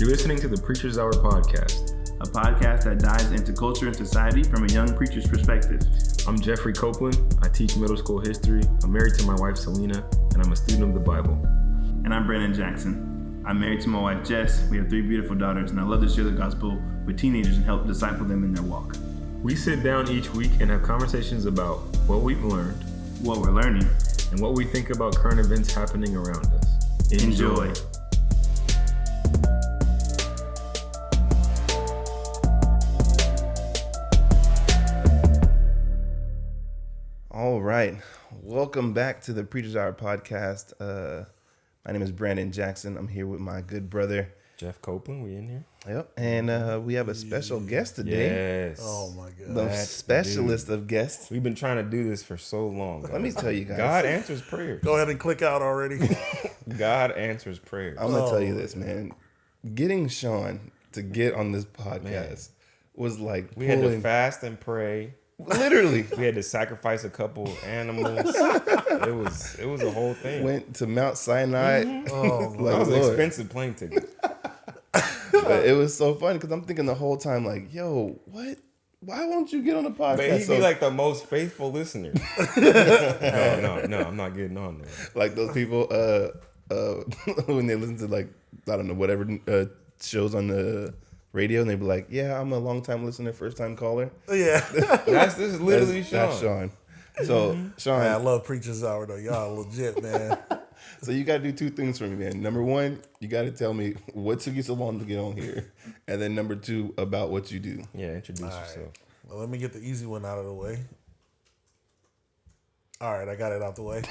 You're listening to the Preacher's Hour podcast, a podcast that dives into culture and society from a young preacher's perspective. I'm Jeffrey Copeland. I teach middle school history. I'm married to my wife, Selena, and I'm a student of the Bible. And I'm Brandon Jackson. I'm married to my wife, Jess. We have 3 beautiful daughters, and I love to share the gospel with teenagers and help disciple them in their walk. We sit down each week and have conversations about what we've learned, what we're learning, and what we think about current events happening around us. Enjoy. All right. Welcome back to the Preacher's Hour podcast. My name is Brandon Jackson. I'm here with my good brother, Jeff Copeland. We in here? Yep. And we have a special guest today. Yes. Oh my God. The specialist of guests. We've been trying to do this for so long. Let me tell you guys. God answers prayers. Go ahead and click out already. God answers prayers. I'm going to tell you this, man. Getting Sean to get on this podcast was like We had to fast and pray. Literally. We had to sacrifice a couple animals. It was a whole thing. Went to Mount Sinai. Oh, Like, That was an Lord. expensive plane ticket. But it was so funny because I'm thinking the whole time, like, yo, what? Why won't you get on the podcast? But he'd be like the most faithful listener. No, I'm not getting on there. like those people when they listen to, like, I don't know, whatever shows on the radio, and they be like, yeah, I'm a long time listener, first time caller. yeah. This is literally That's Sean. So Sean, Man, I love Preacher's Hour though. Y'all legit, man. so you got to do 2 things for me, man. Number 1, you got to tell me what took you so long to get on here, and then number 2, about what you do. Yeah, introduce All yourself. right. Well, let me get the easy one out of the way. All right, I got it out the way.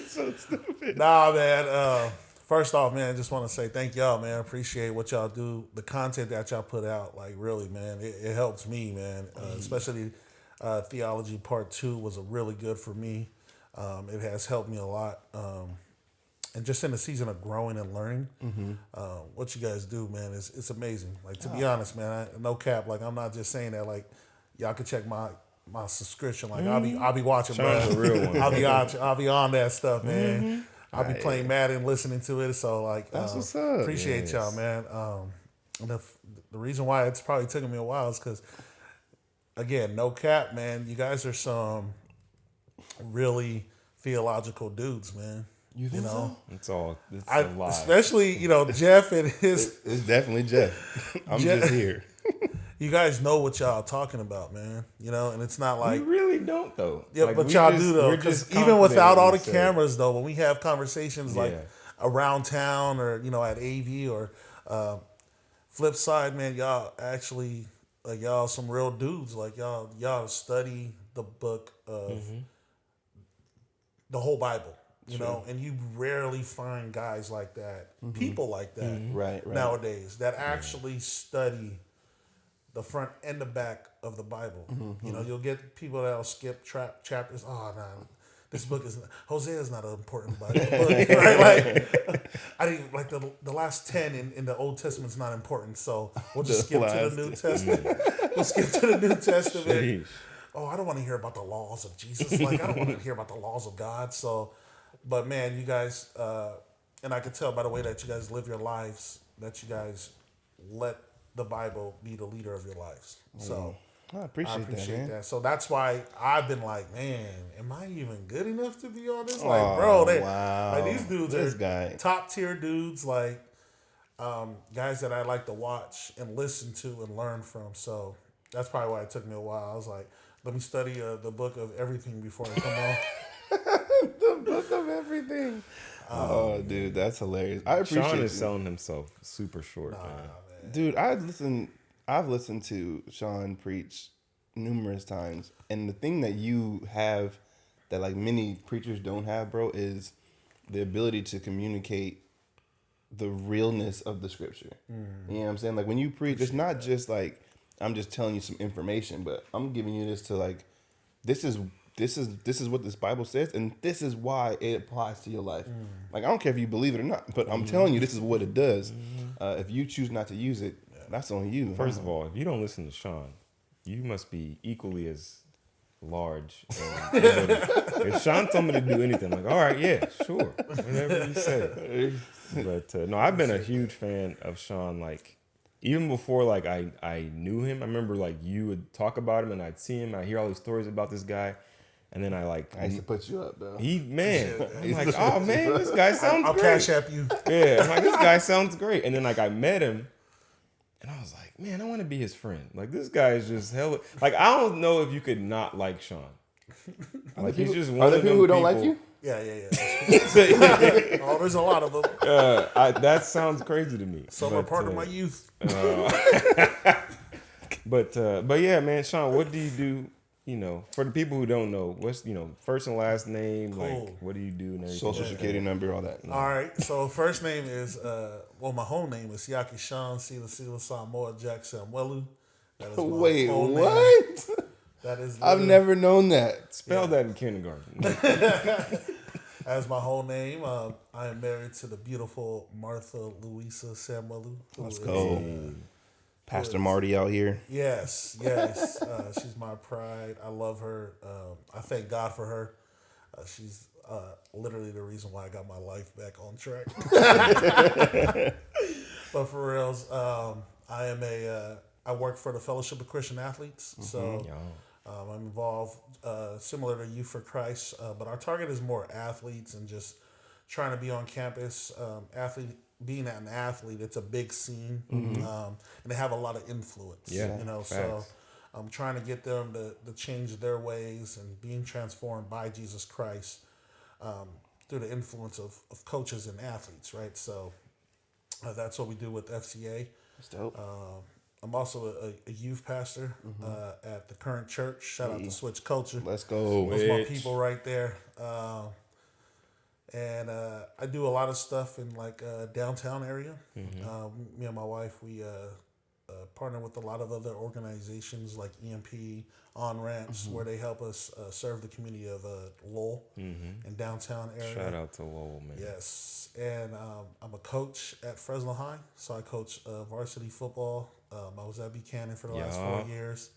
So stupid. Nah, man. First off, man, just want to say thank y'all, man. Appreciate what y'all do. The content that y'all put out, like, really, man, it helps me, man. Especially Theology Part 2 was a really good for me. It has helped me a lot. And just in the season of growing and learning, what you guys do, man, it's amazing. Like, to be honest, man, no cap. Like, I'm not just saying that. Like, y'all can check my subscription. Like, I'll be watching, Sean's bro. the real one. I'll be on that stuff, man. I'll be playing Madden, listening to it. So, like, That's what's up. appreciate y'all, man. And the reason why it's probably taken me a while is because, again, no cap, man. You guys are some really theological dudes, man. You think so? It's a lie. Especially, Jeff and his. It's definitely Jeff. I'm Jeff- just here. You guys know what y'all talking about, man. And it's not We like. really don't, though. Yeah, Like, but we y'all just- do though, we're because just even confident without in all what the we say. cameras, though, when we have conversations like Yeah. around town or at AV or flip side, man, y'all actually y'all some real dudes. Like y'all study the book of the whole Bible, you know, and you rarely find guys like that, people like that, Right. nowadays that actually study the front and the back of the Bible. You'll get people that'll skip chapters. Oh, no, this book is Hosea is not an important Bible book, right? Like, I didn't like the last 10 in the Old Testament is not important, so we'll just skip to the New Testament. We'll skip to the New Testament. Sheesh. Oh, I don't want to hear about the laws of Jesus. Like, I don't want to hear about the laws of God. So, but man, you guys, and I could tell by the way that you guys live your lives that you guys let the Bible be the leader of your lives. So I appreciate that, man. So that's why I've been like, man, am I even good enough to be on this? Like, bro, wow. like these dudes This are guy. top tier dudes, like guys that I like to watch and listen to and learn from. So that's probably why it took me a while. I was like, let me study the book of everything before I come on. The book of everything. Oh, dude, that's hilarious. I appreciate Sean you. is selling himself super short, man. Dude, I've listened to Sean preach numerous times, and the thing that you have that like many preachers don't have, bro, is the ability to communicate the realness of the scripture. You know what I'm saying? Like, when you preach, it's not just like I'm just telling you some information, but I'm giving you this to, like, this is what this Bible says, and this is why it applies to your life. Like, I don't care if you believe it or not, but I'm telling you this is what it does. If you choose not to use it, that's on you. First of all, if you don't listen to Sean, you must be equally as large. And if Sean told me to do anything, I'm like, all right, yeah, sure, whatever you say. But no, I've been a huge fan of Sean. Like even before, like I knew him. I remember like you would talk about him, and I'd see him. I hear all these stories about this guy, and then I used to put you up, though. I'm like, oh man, this guy sounds I'll great. cash app you. Yeah, I'm like, this guy sounds great. And then like I met him, and I was like, man, I want to be his friend. Like this guy is just hella. Like I don't know if you could not like Sean. Like he's just one Are there of them people who don't like you? Yeah. Oh, there's a lot of them. That sounds crazy to me. Some are part of my youth. But yeah, man, Sean, what do you do? You know, for the people who don't know, what's first and last name? Cool. Like, what do you do and everything? Social security number, all that. All right. So first name is my whole name is Yakishan Samuelu Jack Samuelu. That is my Wait, whole name. what? That is. I've never known that. Spell that in kindergarten. As my whole name, I am married to the beautiful Martha Louisa Samuelu. Let's go. Pastor Marty out here. Yes. She's my pride. I love her. I thank God for her. She's literally the reason why I got my life back on track. But for reals, I work for the Fellowship of Christian Athletes. So I'm involved similar to Youth for Christ, but our target is more athletes and just trying to be on campus. Being an athlete, it's a big scene, and they have a lot of influence. Yeah, facts. So I'm trying to get them to change their ways and being transformed by Jesus Christ through the influence of coaches and athletes, right? So that's what we do with FCA. That's dope. I'm also a youth pastor at the current church. Shout out to Switch Culture. Let's go. Those my people right there. And I do a lot of stuff in like downtown area. Me and my wife, we partner with a lot of other organizations like EMP, On-Ramps, where they help us serve the community of Lowell and downtown area. Shout out to Lowell, man. Yes. And I'm a coach at Fresno High. So I coach varsity football. I was at Buchanan for the last 4 years.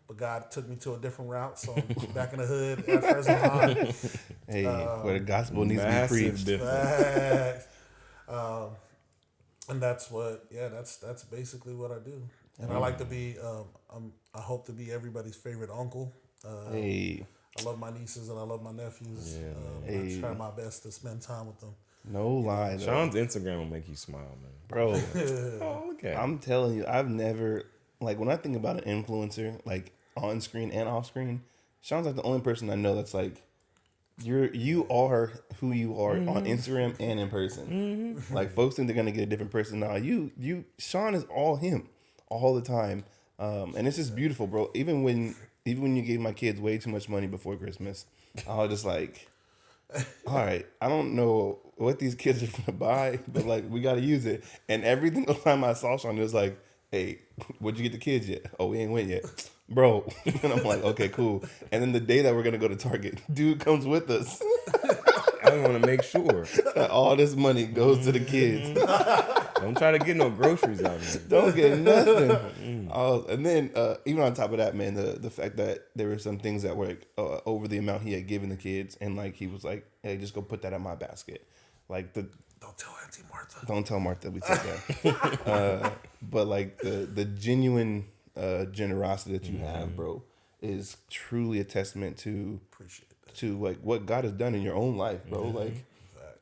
But God took me to a different route, so I'm back in the hood at Fresno High. Hey, where the gospel needs to be preached. And that's that's basically what I do. And I like to be, I hope to be everybody's favorite uncle. Hey, I love my nieces and I love my nephews. I try my best to spend time with them. no lie, though. Sean's Instagram will make you smile, man. Bro. Oh, okay. I'm telling you, I've never, like, when I think about an influencer, like, on screen and off screen, Sean's like the only person I know that's like, you are who you are on Instagram and in person. Like, folks think they're gonna get a different person. Now, Sean is all him, all the time, and it's just beautiful, bro. Even when you gave my kids way too much money before Christmas, I was just like, all right, I don't know what these kids are gonna buy, but like we gotta use it. And every single time I saw Sean, it was like, hey, what'd you get the kids yet? Oh, we ain't went yet. Bro. And I'm like, okay, cool. And then the day that we're going to go to Target, dude comes with us. I want to make sure that all this money goes to the kids. Don't try to get no groceries out of it. Don't get nothing. And then even on top of that, man, the fact that there were some things that were like, over the amount he had given the kids. And like he was like, hey, just go put that in my basket. Like Don't tell Auntie Martha. Don't tell Martha we said that. But like the genuine generosity that you have, bro, is truly a testament to like what God has done in your own life, bro. Like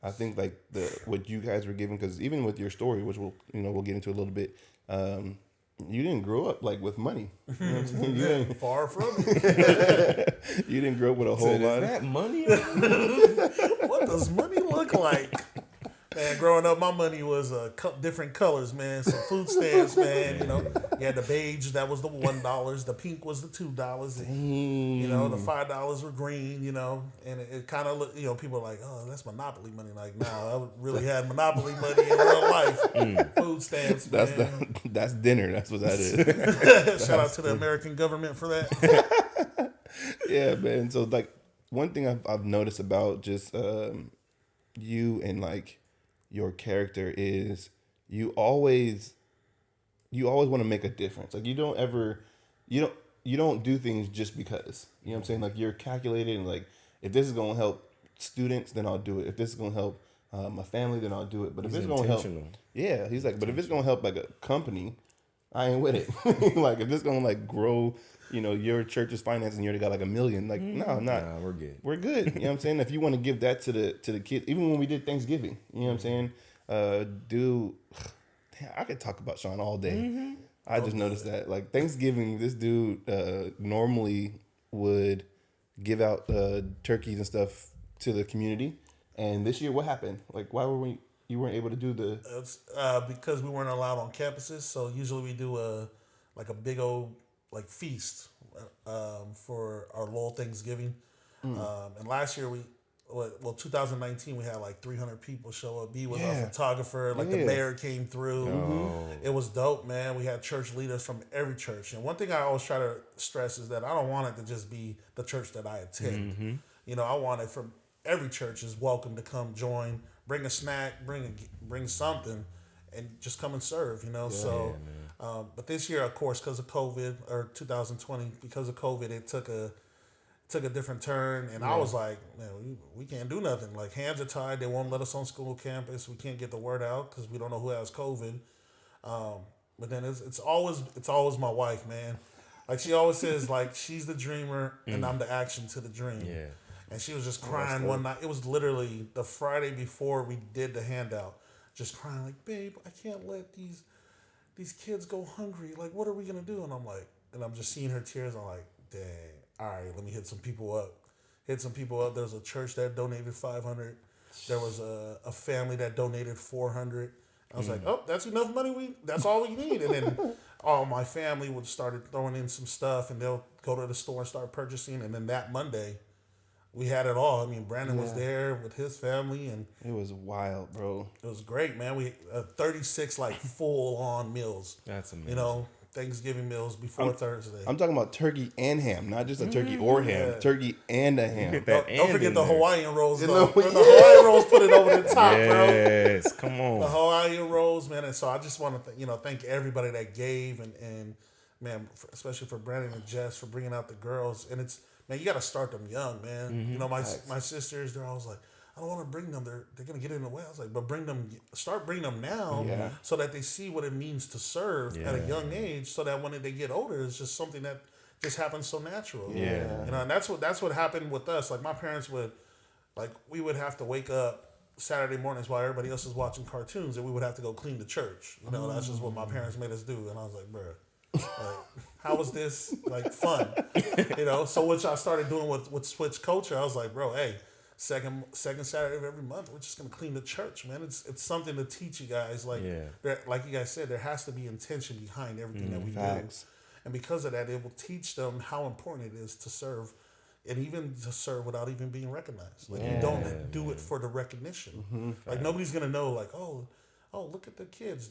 I think like what you guys were given, because even with your story, which we'll get into a little bit, you didn't grow up like with money. You know what I'm saying? You didn't, far from it. You didn't grow up with a whole lot. Is that money? What does money look like? Man, growing up, my money was different colors, man. Some food stamps, man. You know, you had the beige, that was the $1. The pink was the $2. You know, the $5 were green. You know, and it kind of looked. You know, people are like, "Oh, that's Monopoly money." Like, no, I really had Monopoly money in real life. Food stamps. That's dinner. That's what that is. Shout out to the American government for that. Yeah, man. So like, one thing I've noticed about just you and like your character is you always want to make a difference. Like you don't you don't do things just because. You know what I'm saying? Like you're calculated and like if this is gonna help students, then I'll do it. If this is gonna help my family, then I'll do it. But if it's gonna help, yeah, he's like, but if it's gonna help like a company, I ain't with it. Like if it's gonna like grow, you know, your church's finances and you already got like $1 million, like no, I'm not. Nah, we're good. We're good. You know what I'm saying? If you want to give that to the kids, even when we did Thanksgiving, you know what I'm saying? Dude, damn, I could talk about Sean all day. I just noticed that like Thanksgiving, this dude normally would give out turkeys and stuff to the community, and this year what happened? Like why were you weren't able to do the? It's because we weren't allowed on campuses. So usually we do a big old like feast for our Lowell Thanksgiving. And last year 2019 we had like 300 people show up. B was a photographer. Like the mayor came through. It was dope, man. We had church leaders from every church. And one thing I always try to stress is that I don't want it to just be the church that I attend. You know, I want it from every church is welcome to come join. Bring a snack, bring something, and just come and serve. You know, but this year, of course, because of COVID or 2020, because of COVID, it took a different turn, and I was like, man, we can't do nothing. Like hands are tied. They won't let us on school campus. We can't get the word out because we don't know who has COVID. But then it's always my wife, man. Like she always says, like she's the dreamer and I'm the action to the dream. Yeah. And she was just crying one night. It was literally the Friday before we did the handout. Just crying like, babe, I can't let these kids go hungry. Like, what are we going to do? And I'm just seeing her tears. I'm like, dang. All right, let me hit some people up. There was a church that donated $500. There was a family that donated $400. I was like, oh, that's enough money. That's all we need. And then all my family would started throwing in some stuff, and they'll go to the store and start purchasing. And then that Monday, we had it all. I mean, Brandon was there with his family, and it was wild, bro. It was great, man. We 36 like full on meals. That's amazing. You know, Thanksgiving meals before Thursday. I'm talking about turkey and ham, not just a turkey or ham. Turkey and a ham. Don't forget the Hawaiian rolls, though. The Hawaiian rolls put it over the top, bro. Yes, come on. The Hawaiian rolls, man. And so I just want to, thank everybody that gave, and man, especially for Brandon and Jess for bringing out the girls. And it's, man, you got to start them young, man. You know, my sisters, they're always like, I don't want to bring them. They're going to get in the way. I was like, but start bringing them now so that they see what it means to serve at a young age, so that when they get older, it's just something that just happens so natural. Yeah. You know, and that's what happened with us. Like my parents we would have to wake up Saturday mornings while everybody else is watching cartoons, and we would have to go clean the church. You know, that's just what my parents made us do. And I was like, bruh, like, how was this like fun? You know, so which I started doing with Switch Culture. I was like, bro, hey, second Saturday of every month, we're just gonna clean the church, man. It's something to teach you guys. Like like you guys said, there has to be intention behind everything that we do, and because of that, it will teach them how important it is to serve, and even to serve without even being recognized. Like you don't do it for the recognition. Like nobody's gonna know. Like oh, look at the kids.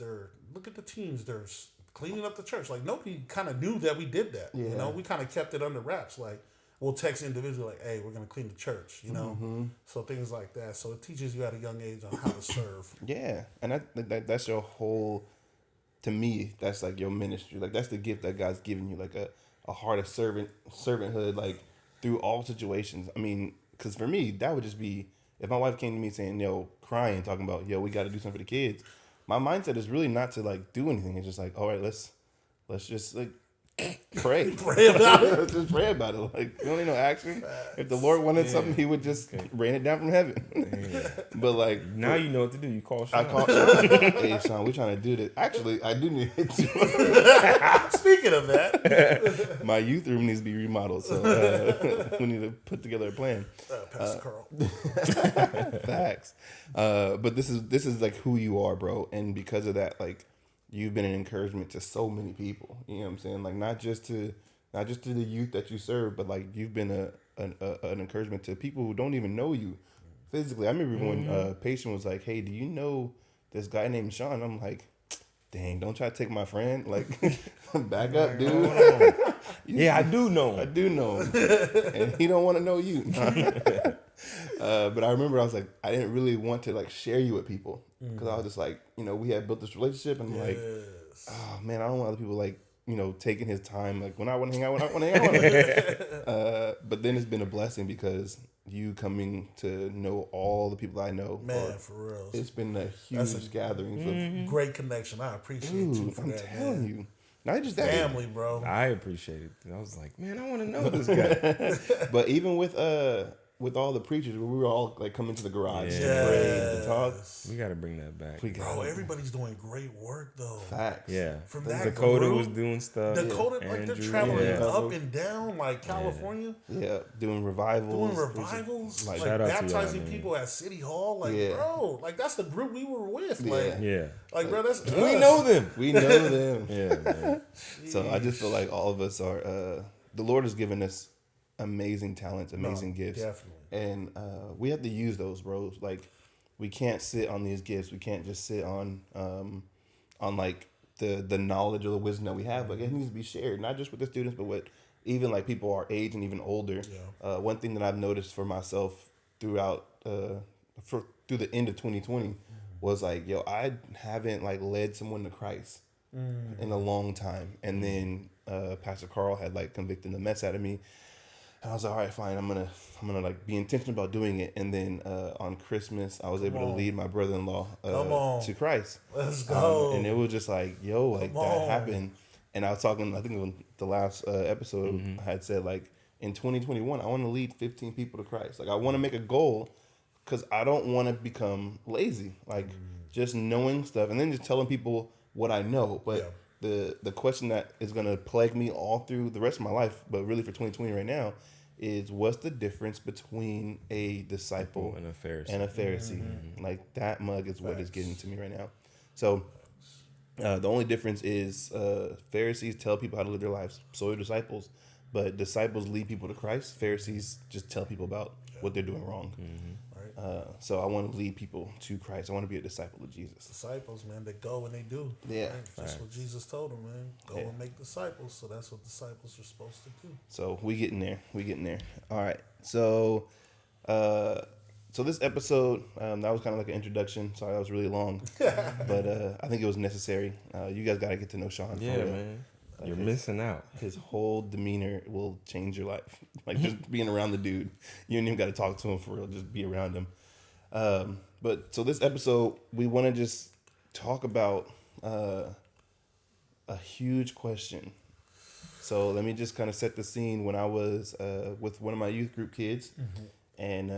Look at the teens. They're cleaning up the church. Like nobody kind of knew that we did that. You know, we kind of kept it under wraps. Like we'll text individually like, hey, we're going to clean the church, you know? So things like that. So it teaches you at a young age on how to serve. Yeah. And that's your whole, to me, that's like your ministry. Like that's the gift that God's given you, like a heart of servanthood, like through all situations. I mean, because for me, that would just be, if my wife came to me saying, crying, talking about, we got to do something for the kids. My mindset is really not to like do anything. It's just like, all right, let's just like, pray about it. Let's just pray about it. Like you don't need no action. If the Lord wanted something, He would just rain it down from heaven. But like now, you know what to do. You call Sean. I call Sean. Hey Sean, we're trying to do this. Actually, I do need to. Speaking of that, my youth room needs to be remodeled, so we need to put together a plan. Pastor Carl. Facts. But this is like who you are, bro, and because of that, like. You've been an encouragement to so many people. You know what I'm saying? Like not just to the youth that you serve, but like you've been an encouragement to people who don't even know you physically. I remember when Patient was like, "Hey, do you know this guy named Sean?" I'm like, "Dang, don't try to take my friend. Like, back up, dude." Yeah, I do know him. I do know him, and he don't want to know you. But I remember I was like, I didn't really want to like share you with people because I was just like, we had built this relationship, and I'm like, oh man, I don't want other people like taking his time. Like, when I want to hang out, when I want to hang out. But then it's been a blessing because you coming to know all the people I know. Man, for real. It's been a huge gathering. Great connection. I appreciate Dude, you for I'm that, telling man. you. Not just that. Family, bro. I appreciate it. I was like, man, I want to know this guy. But even with all the preachers, we were all like coming to the garage to Yeah. pray, to talk. We got to bring that back. Bro, everybody's doing great work, though. Facts. Yeah. From that Dakota group, was doing stuff. Dakota, like, they're Andrew, traveling yeah. up and down, like, California. Yeah, doing revivals. Doing revivals, like Shout out to y'all, baptizing man. people at City Hall. Like, Yeah. bro, like, that's the group we were with. Yeah. Like, Yeah. like, bro, that's We us. know them. We know them. Yeah, man. So I just feel like all of us are. The Lord has given us amazing talents, amazing gifts, definitely. and we have to use those, bro. Like, we can't sit on these gifts. We can't just sit on like the knowledge or the wisdom that we have. Like, it needs to be shared, not just with the students, but with even like people our age and even older. Yeah. One thing that I've noticed for myself throughout through the end of 2020 was like, yo, I haven't like led someone to Christ in a long time. And then Pastor Carl had like convicted the mess out of me. And I was like, all right, fine. I'm gonna like be intentional about doing it. And then on Christmas, I was able to lead my brother-in-law to Christ. Let's go. And it was just like, yo, like Come that on. happened. And I was talking, I think on the last episode, I had said like, in 2021, I want to lead 15 people to Christ. Like, I want to make a goal because I don't want to become lazy. Like, just knowing stuff and then just telling people what I know. But the question that is going to plague me all through the rest of my life, but really for 2020 right now, is what's the difference between a disciple And a Pharisee. and a Pharisee? Like, that mug is what is getting to me right now. So the only difference is Pharisees tell people how to live their lives. So are disciples. But disciples lead people to Christ. Pharisees just tell people about what they're doing wrong. So I want to lead people to Christ. I want to be a disciple of Jesus. Disciples, man, they go and they do. Yeah. Right? That's what Jesus told them, man. Go and make disciples. So that's what disciples are supposed to do. So we getting there. All right. So this episode, that was kind of like an introduction. Sorry, that was really long. But I think it was necessary. You guys got to get to know Sean. For Yeah, real. man. You're missing out. His whole demeanor will change your life. Like, just being around the dude, you don't even got to talk to him for real. Just be around him. But so this episode, we want to just talk about a huge question. So let me just kind of set the scene. When I was with one of my youth group kids, and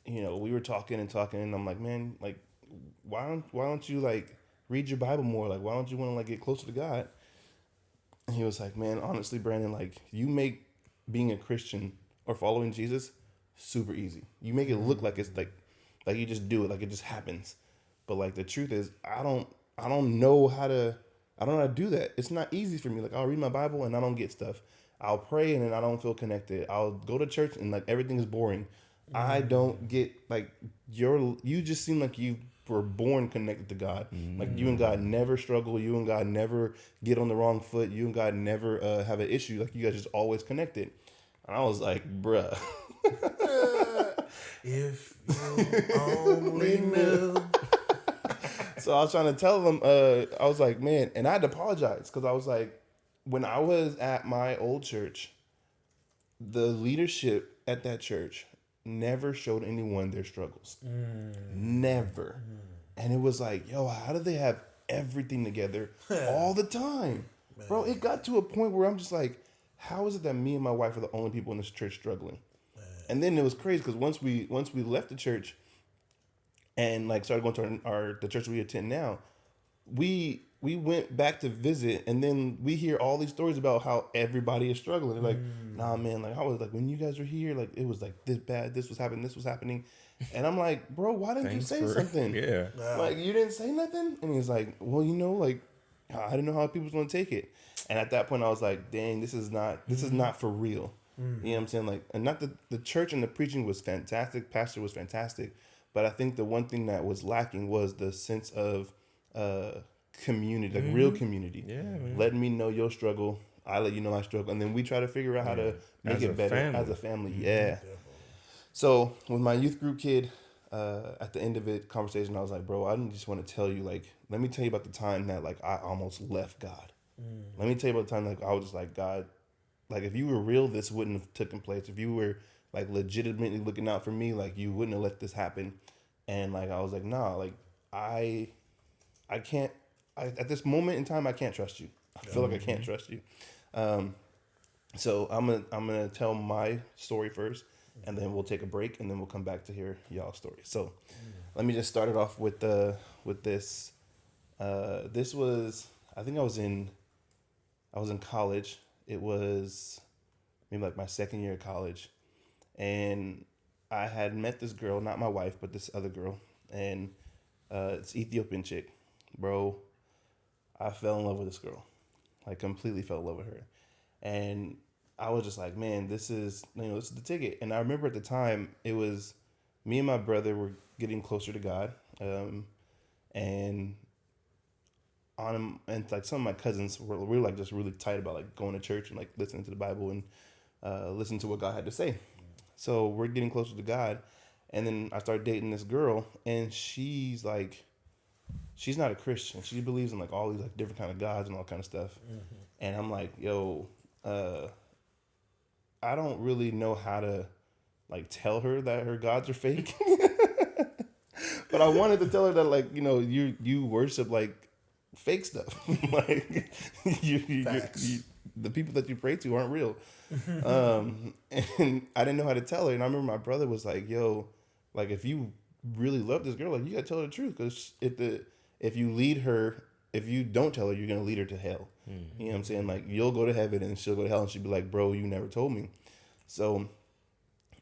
we were talking, and I'm like, man, like, why don't you like read your Bible more? Like, why don't you want to like get closer to God? And he was like, man, honestly, Brandon, like, you make being a Christian or following Jesus super easy. You make it look like it's like you just do it, like it just happens. But like, the truth is, I don't know how to do that. It's not easy for me. Like, I'll read my Bible and I don't get stuff. I'll pray and then I don't feel connected. I'll go to church and like everything is boring. I don't get like you just seem like you were born connected to God. Like, you and God never struggle. You and God never get on the wrong foot. You and God never have an issue. Like, you guys just always connected. And I was like, bruh. If you only knew. So I was trying to tell them, I was like, man, and I had to apologize because I was like, when I was at my old church, the leadership at that church never showed anyone their struggles. Never. And it was like, yo, how do they have everything together all the time? Bro, it got to a point where I'm just like, how is it that me and my wife are the only people in this church struggling? And then it was crazy because once we left the church and like started going to the church we attend now, we went back to visit, and then we hear all these stories about how everybody is struggling. They're like, nah, man, like, I was like, when you guys were here, like, it was like this bad, this was happening. And I'm like, bro, why didn't you say something? Yeah. Like, you didn't say nothing? And he's like, well, like, I didn't know how people was going to take it. And at that point, I was like, dang, this is not for real. You know what I'm saying? Like, and not the church and the preaching was fantastic. Pastor was fantastic. But I think the one thing that was lacking was the sense of community, like real community. Yeah, man. Letting me know your struggle. I let you know my struggle. And then we try to figure out how to make As it a better family. as a family. Yeah. So with my youth group kid, at the end of it, conversation, I was like, bro, I just want to tell you, like, let me tell you about the time that like I almost left God. Let me tell you about the time like I was just like, God, like if you were real, this wouldn't have taken place. If you were like legitimately looking out for me, like you wouldn't have let this happen. And like I was like, nah, like I can't. At this moment in time, I can't trust you. I feel like I can't trust you. So I'm gonna tell my story first, and then we'll take a break, and then we'll come back to hear y'all's story. So let me just start it off with this. This was, I think I was in college. It was maybe like my second year of college, and I had met this girl, not my wife, but this other girl, and it's Ethiopian chick, bro. I fell in love with this girl, like completely fell in love with her, and I was just like, man, this is the ticket. And I remember at the time it was me and my brother were getting closer to God, and like some of my cousins were like just really tight about like going to church and like listening to the Bible and listening to what God had to say. So we're getting closer to God, and then I started dating this girl, and she's not a Christian. She believes in like all these like different kind of gods and all kind of stuff. And I'm like, yo, I don't really know how to like tell her that her gods are fake. But I wanted to tell her that like, you worship like fake stuff. Like the people that you pray to aren't real. And I didn't know how to tell her. And I remember my brother was like, yo, like if you really love this girl, like you gotta tell her the truth. Because if you don't tell her, you're gonna lead her to hell. You know what I'm saying? Like you'll go to heaven and she'll go to hell, and she'll be like, bro, you never told me. So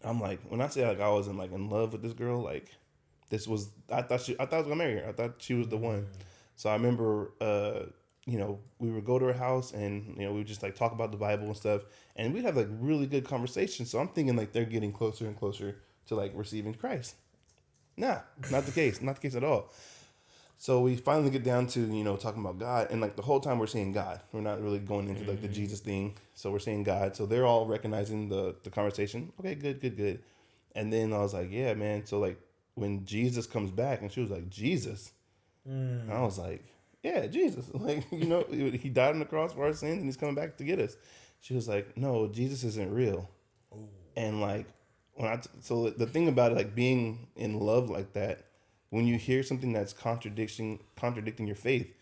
I'm like, when I say like I was in love with this girl, like I thought I was gonna marry her. I thought she was the one. So I remember, we would go to her house, and we would just like talk about the Bible and stuff, and we'd have like really good conversations. So I'm thinking like they're getting closer and closer to like receiving Christ. Nah, not the case. Not the case at all. So we finally get down to, talking about God, and like the whole time we're saying God. We're not really going into like the Jesus thing. So we're saying God. So they're all recognizing the conversation. Okay, good. And then I was like, yeah, man. So like when Jesus comes back, and she was like, Jesus. And I was like, yeah, Jesus. Like, he died on the cross for our sins, and he's coming back to get us. She was like, no, Jesus isn't real. Ooh. And like, so the thing about it, like being in love like that, when you hear something that's contradicting your faith,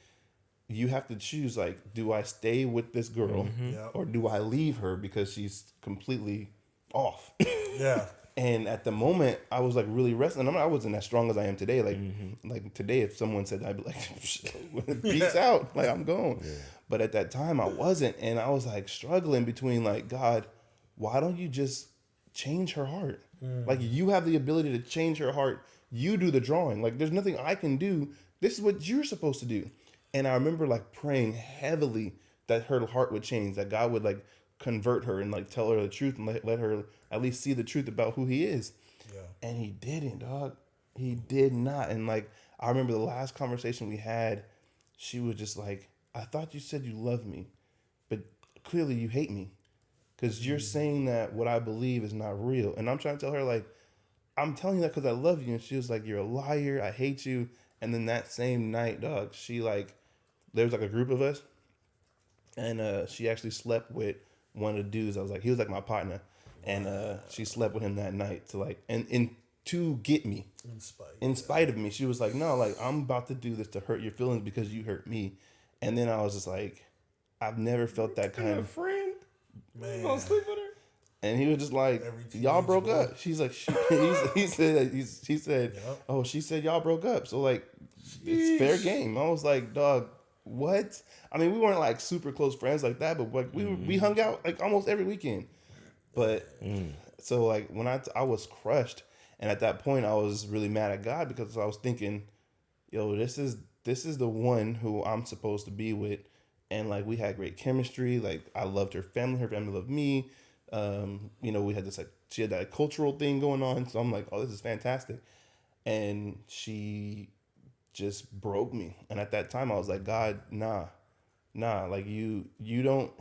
you have to choose, like, do I stay with this girl or do I leave her because she's completely off? Yeah. And at the moment, I was like really wrestling. I wasn't as strong as I am today. Like, like today, if someone said that, I'd be like, peace out. Like, I'm gone. Yeah. But at that time, I wasn't. And I was like struggling between like, God, why don't you just change her heart? Like, you have the ability to change her heart. You do the drawing. Like, there's nothing I can do. This is what you're supposed to do. And I remember like praying heavily that her heart would change, that God would like convert her and like tell her the truth and let her at least see the truth about who he is. Yeah. And he didn't, dog. He did not. And like, I remember the last conversation we had, she was just like, I thought you said you love me, but clearly you hate me because you're saying that what I believe is not real. And I'm trying to tell her like, I'm telling you that because I love you. And she was like, you're a liar. I hate you. And then that same night, dog, she like, there was like a group of us, and she actually slept with one of the dudes. He was like my partner, and she slept with him that night to like, and to get me, in spite of me. She was like, no, like I'm about to do this to hurt your feelings because you hurt me. And then I was just like, I've never felt that kind of friend. Man, you gonna sleep with her? And he was just like, y'all broke up. She's like, he said, yep. Oh, she said y'all broke up. So like, it's fair game. I was like, dog, what? I mean, we weren't like super close friends like that, but like we hung out like almost every weekend. But so like when I was crushed, and at that point I was really mad at God because I was thinking, yo, this is the one who I'm supposed to be with, and like we had great chemistry. Like I loved her family loved me. We had this like she had that cultural thing going on, so I'm like, oh, this is fantastic. And she just broke me, and at that time I was like, God, nah, like you don't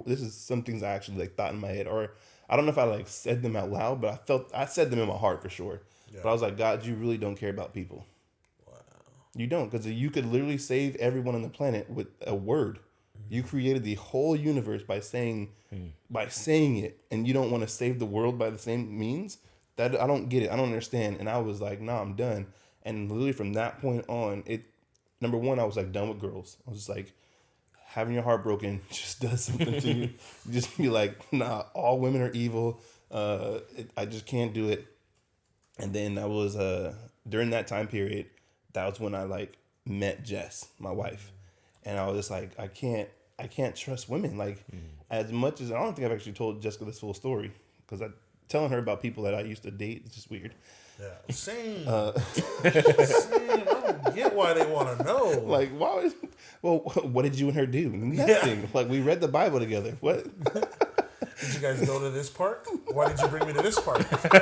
this is some things I actually like thought in my head, or I don't know if I like said them out loud, but I said them in my heart for sure. Yeah. But I was like, God, you really don't care about people. Wow. You don't, because you could literally save everyone on the planet with a word. You created the whole universe by saying it, and you don't want to save the world by the same means. That I don't get it. I don't understand. And I was like, nah, I'm done. And literally from that point on, number one, I was like done with girls. I was just like, having your heart broken just does something to you. You just be like, nah, all women are evil. I just can't do it. And then that was during that time period, that was when I like met Jess, my wife, and I was just like, I can't trust women. Like as much as I don't think I've actually told Jessica this full story because I telling her about people that I used to date. It's just weird. Yeah, same. Same. I don't get why they want to know. Like, why? Well, what did you and her do? Nothing. Like, we read the Bible together. What? Did you guys go to this park? Why did you bring me to this park? Like,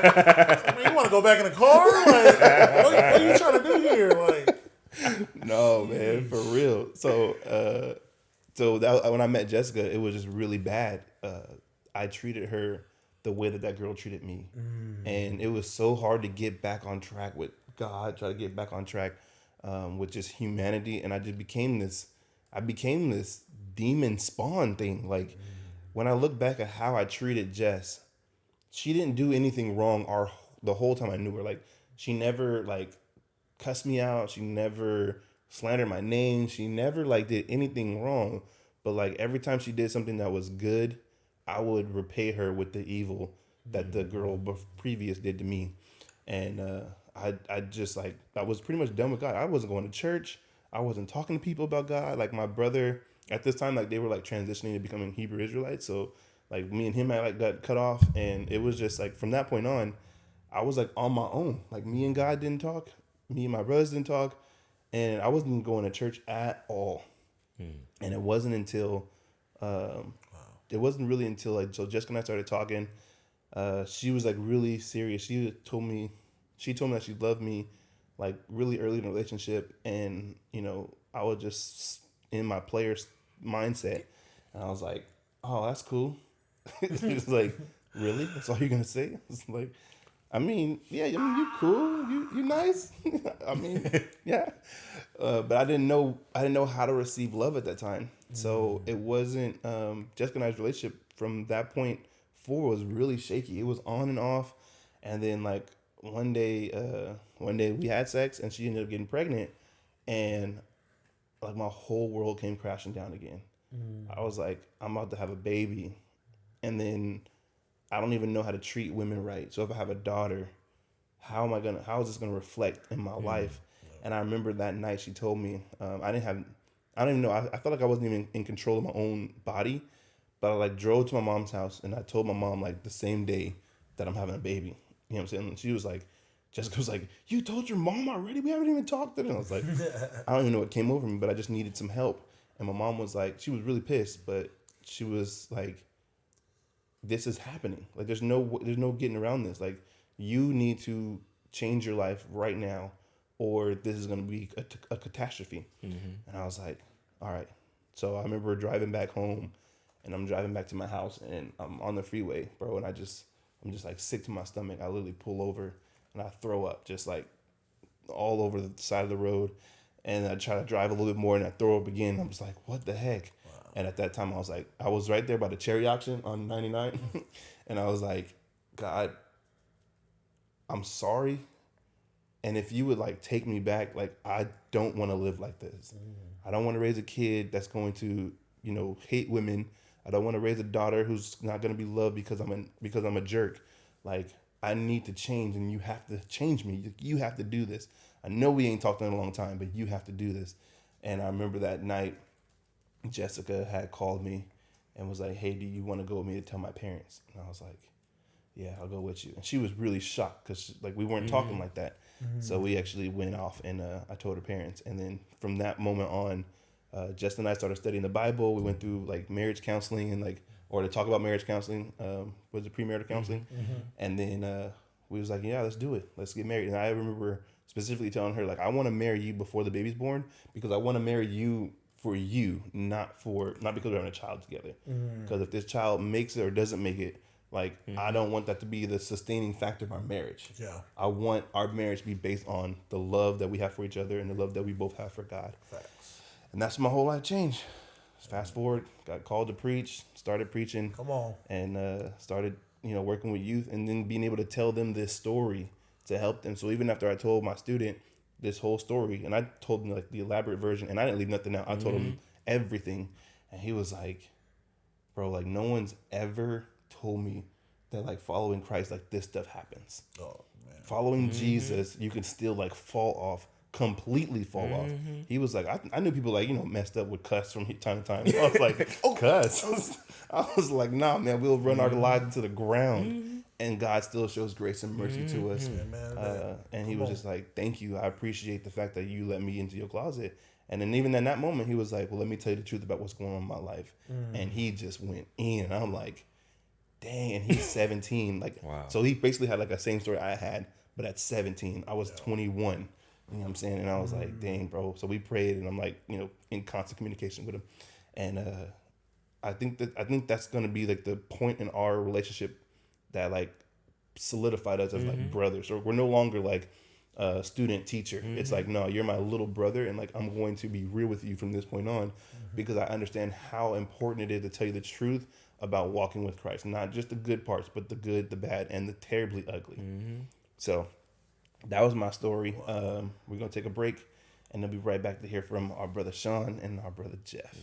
man, you want to go back in the car? Like, what are you trying to do here? Like, no, man, for real. So that, when I met Jessica, it was just really bad. I treated her the way that girl treated me, and it was so hard to get back on track with God. Try to get back on track with just humanity, and I just became this. I became this demon spawn thing. Like when I look back at how I treated Jess, she didn't do anything wrong. The whole time I knew her, like she never like cussed me out. She never slandered my name. She never like did anything wrong. But like every time she did something that was good, I would repay her with the evil that the girl previous did to me. And I just like, I was pretty much done with God. I wasn't going to church. I wasn't talking to people about God. Like my brother at this time, like they were like transitioning to becoming Hebrew Israelites. So like me and him, I like got cut off. And it was just like, from that point on, I was like on my own. Like me and God didn't talk. Me and my brothers didn't talk. And I wasn't going to church at all. And it wasn't until, it wasn't really until like, so Jessica and I started talking. She was like really serious. She told me that she loved me like really early in the relationship. And, you know, I was just in my player's mindset. And I was like, oh, that's cool. It's like, really? That's all you're going to say? It's like, I mean, yeah, I mean, you cool. You nice. I mean, yeah. But I didn't know how to receive love at that time. So it wasn't, Jessica and I's relationship from that point forward was really shaky. It was on and off. And then like one day we had sex and she ended up getting pregnant, and like my whole world came crashing down again. I was like, I'm about to have a baby. And then I don't even know how to treat women right. So if I have a daughter, how is this gonna reflect in my life? And I remember that night she told me, I don't even know. I felt like I wasn't even in control of my own body, but I like drove to my mom's house and I told my mom like the same day that I'm having a baby. You know what I'm saying? And she was like, Jessica was like, you told your mom already? We haven't even talked. And I was like, I don't even know what came over me, but I just needed some help. And my mom was like, she was really pissed, but she was like, this is happening. Like, there's no getting around this. Like, you need to change your life right now, or this is going to be a catastrophe. And I was like, all right. So I remember driving back home, and I'm driving back to my house, and I'm on the freeway, bro. And I'm just like sick to my stomach. I literally pull over and I throw up just like all over the side of the road. And I try to drive a little bit more and I throw up again. I'm just like, what the heck? Wow. And at that time I was right there by the cherry auction on 99. And I was like, God, I'm sorry. And if you would like take me back, like, I don't want to live like this. I don't want to raise a kid that's going to, you know, hate women. I don't want to raise a daughter who's not going to be loved because I'm a jerk. Like, I need to change, and you have to change me. You have to do this. I know we ain't talked in a long time, but you have to do this. And I remember that night, Jessica had called me and was like, hey, do you want to go with me to tell my parents? And I was like, yeah, I'll go with you. And she was really shocked because like we weren't talking like that. So we actually went off and I told her parents. And then from that moment on, Jess and I started studying the Bible. We went through like marriage counseling and like, or to talk about marriage counseling, was it premarital counseling? And then we was like, yeah, let's do it. Let's get married. And I remember specifically telling her, like, I want to marry you before the baby's born because I want to marry you for you, not because we're having a child together. Because if this child makes it or doesn't make it, like, I don't want that to be the sustaining factor of our marriage. Yeah. I want our marriage to be based on the love that we have for each other and the love that we both have for God. Facts. And that's my whole life change. Fast forward, got called to preach, started preaching. Come on. And started, working with youth, and then being able to tell them this story to help them. So even after I told my student this whole story, and I told him like the elaborate version, and I didn't leave nothing out. I told him everything, and he was like, "Bro, like no one's ever told me that like following Christ, like this stuff happens. Oh man. Following Jesus, you can still like completely fall off." He was like, I knew people like, messed up with cuss from time to time. I was like, cuss. I was like, nah, man, we'll run our lives into the ground, and God still shows grace and mercy to us. And he was just like, thank you. I appreciate the fact that you let me into your closet. And then even in that moment, he was like, well, let me tell you the truth about what's going on in my life. And he just went in. I'm like, dang. And he's 17. Like, wow. So he basically had like a same story I had, but at 17, I was 21. You know what I'm saying? And I was like, dang, bro. So we prayed, and I'm like, in constant communication with him. And I think that's gonna be like the point in our relationship that like solidified us as like brothers. Or we're no longer like student teacher. It's like, no, you're my little brother, and like I'm going to be real with you from this point on, because I understand how important it is to tell you the truth about walking with Christ. Not just the good parts, but the good, the bad, and the terribly ugly. So that was my story. We're gonna take a break, and then be right back to hear from our brother Sean and our brother Jeff.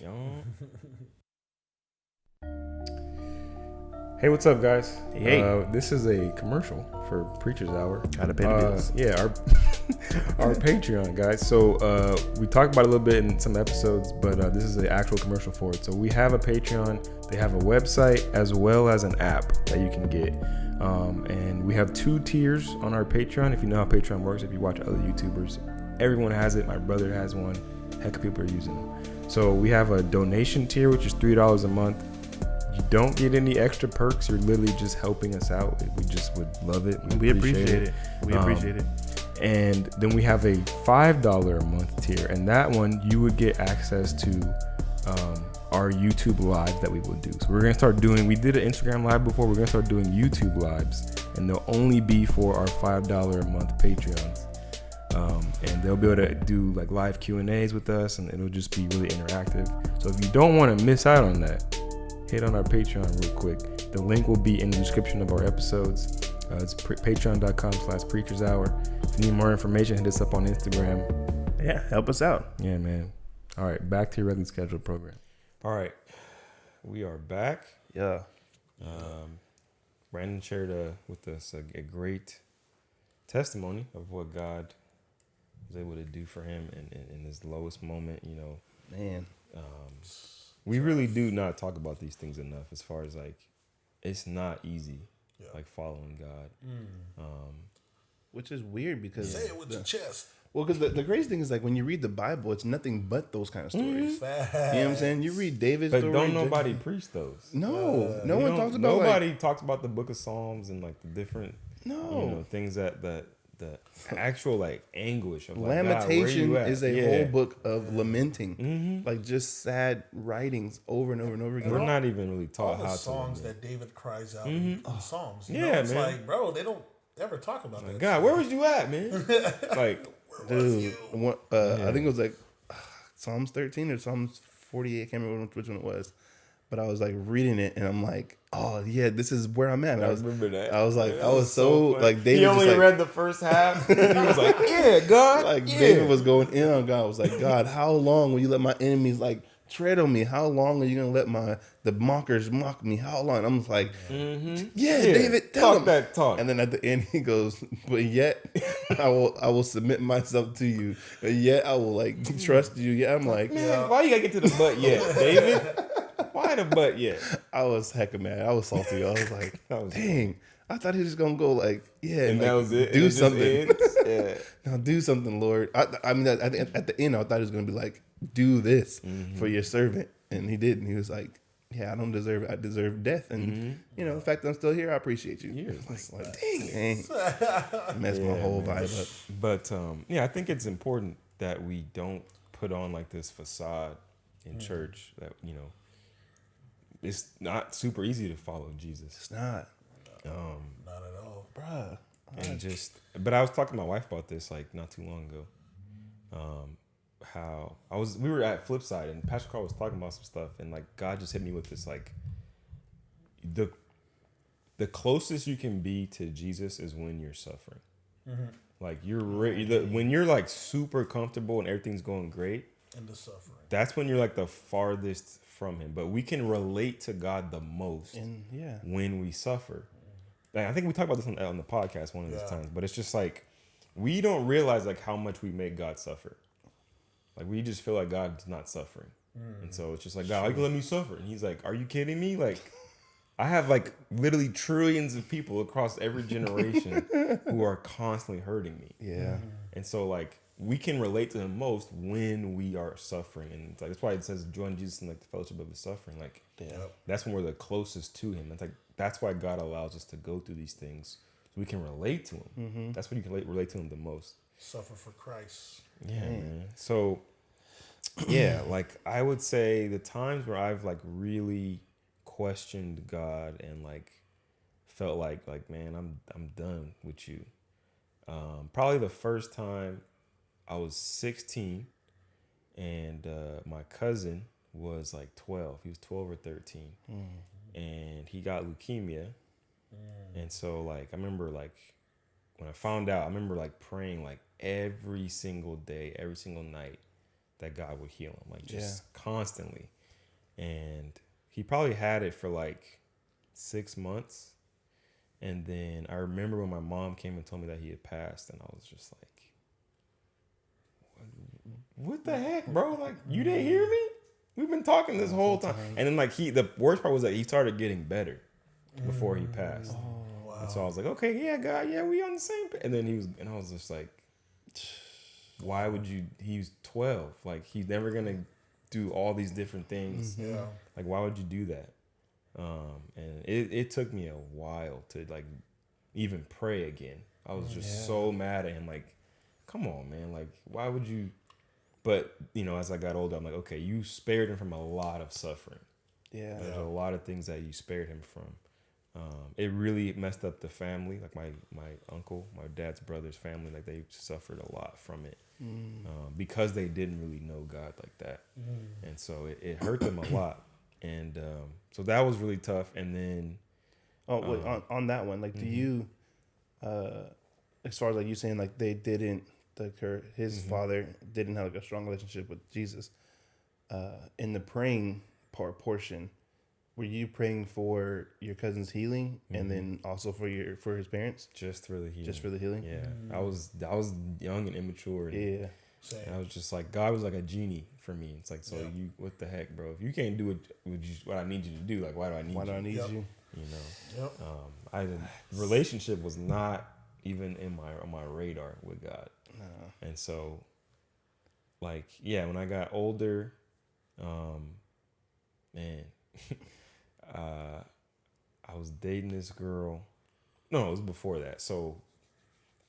Hey, what's up, guys? Hey. This is a commercial for Preacher's Hour. Gotta pay the bills. Yeah, our Patreon, guys. So we talked about it a little bit in some episodes, but this is the actual commercial for it. So we have a Patreon. They have a website as well as an app that you can get. And we have 2 tiers on our Patreon. If you know how Patreon works, if you watch other YouTubers, everyone has it. My brother has one. Heck of people are using them. So we have a donation tier, which is $3 a month. You don't get any extra perks. You're literally just helping us out. We just would love it. We appreciate it. We appreciate it. And then we have a $5 a month tier, and that one you would get access to our YouTube lives that we will do. So we're gonna start doing. We did an Instagram live before. We're gonna start doing YouTube lives, and they'll only be for our $5 a month Patreons. And they'll be able to do like live Q&As with us, and it'll just be really interactive. So if you don't want to miss out on that, hit on our Patreon real quick. The link will be in the description of our episodes. It's patreon.com/preachershour. If you need more information, hit us up on Instagram. Yeah, help us out. Yeah, man. All right, back to your regularly scheduled program. All right, we are back. Yeah. Brandon shared with us a great testimony of what God was able to do for him in his lowest moment. Man. We really do not talk about these things enough, as far as like, it's not easy, like following God. Which is weird because Say it with your chest. Well, because the crazy thing is like when you read the Bible, it's nothing but those kind of stories. You know what I'm saying? You read David's But story. don't nobody preach those. No, no one talks about nobody talks about the Book of Psalms and like the different things that the actual like anguish of like, Lamentation God, is a whole book of lamenting, like just sad writings over and over and over again. We're not even really taught All the how songs to. that David cries out in the Psalms. It's man. Like, bro, they don't ever talk about that. God, where was you at, man? Like, dude, I think it was like Psalms 13 or Psalms 48. I can't remember which one it was, but I was like reading it and I'm like, oh yeah, this is where I'm at. I remember that. I was like, I was so like David. He only just, like, read the first half. He was like, yeah, God. Like David was going in on God. I was like, God, how long will you let my enemies like tread on me? How long are you gonna let the mockers mock me? How long? I'm like, David, tell him that talk. And then at the end he goes, but yet I will submit myself to you. But yet I will like trust you. Yeah, I'm like, man, why you gotta get to the butt yet, David? Why the butt yet? I was hecka mad. I was salty. I was like, dang. I thought he was just gonna go like, and like, that was it. Do it something. Now do something, Lord. I mean, at the end, I thought he was gonna be like, do this for your servant, and he did. And he was like, yeah, I don't deserve it. I deserve death, and the fact that I'm still here, I appreciate you. It's like, dang, messed my whole vibe up. But I think it's important that we don't put on like this facade in church that it's not super easy to follow Jesus. It's not. Not at all, Bruh. But I was talking to my wife about this like not too long ago. how we were at Flipside and Pastor Carl was talking about some stuff, and like God just hit me with this, like the closest you can be to Jesus is when you're suffering. Like when you're like super comfortable and everything's going great, And the suffering. that's when you're like the farthest from him. But we can relate to God the most when we suffer. And I think we talked about this on the podcast one of these times, but it's just like we don't realize like how much we make God suffer. Like we just feel like God's not suffering. And so it's just like, God, how you gonna let me suffer? And he's like, are you kidding me? Like I have like literally trillions of people across every generation who are constantly hurting me. Yeah. And so like we can relate to him most when we are suffering. And it's like that's why it says join Jesus in like the fellowship of his suffering. Like that's when we're the closest to him. It's like that's why God allows us to go through these things so we can relate to him. That's when you can relate to him the most. Suffer for Christ. Yeah, man. So yeah, like I would say the times where I've like really questioned God and like felt like man, I'm done with you. Probably the first time I was 16 and my cousin was like 12. He was 12 or 13. And he got leukemia. And so like I remember like when I found out, I remember like praying like every single day, every single night that God would heal him, like just constantly. And he probably had it for like 6 months. And then I remember when my mom came and told me that he had passed, and I was just like, what the heck, bro? Like, you didn't hear me? We've been talking this whole time. And then like the worst part was that he started getting better before he passed. And so I was like, okay, yeah, God, yeah, we on the same page. And then I was just like, why would you, he's 12. Like, he's never going to do all these different things. Yeah. Like, why would you do that? And it took me a while to like even pray again. I was just so mad at him. Like, come on, man. Like, why would you? But, you know, as I got older, I'm like, okay, you spared him from a lot of suffering. Yeah. There's a lot of things that you spared him from. It really messed up the family. Like my uncle, my dad's brother's family, like they suffered a lot from it because they didn't really know God like that. And so it hurt them a lot. And so that was really tough. And then... on that one, like, do you, as far as like you saying, like they didn't, his father didn't have like a strong relationship with Jesus, in the praying portion, were you praying for your cousin's healing and then also for his parents? Just for the healing. Just for the healing? Yeah. I was young and immature. And, and I was just like, God was like a genie for me. It's like, so you, what the heck, bro? If you can't do what I need you to do, like, why do I need you? Why do I need you? You know, relationship was not even on my radar with God. No. And so, like, yeah, when I got older, man, I was dating this girl. No, it was before that. So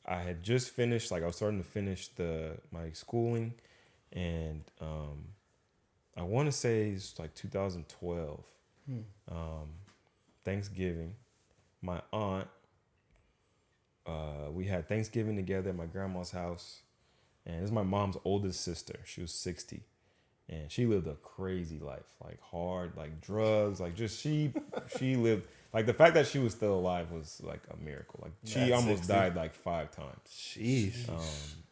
I had just finished, like I was starting to finish my schooling, and I want to say it's like 2012. Thanksgiving, my aunt, we had Thanksgiving together at my grandma's house, and this is my mom's oldest sister. She was 60, and she lived a crazy life, like hard, like drugs, like just she lived, like the fact that she was still alive was like a miracle. Like she almost 60. Died like 5 times. Jeez.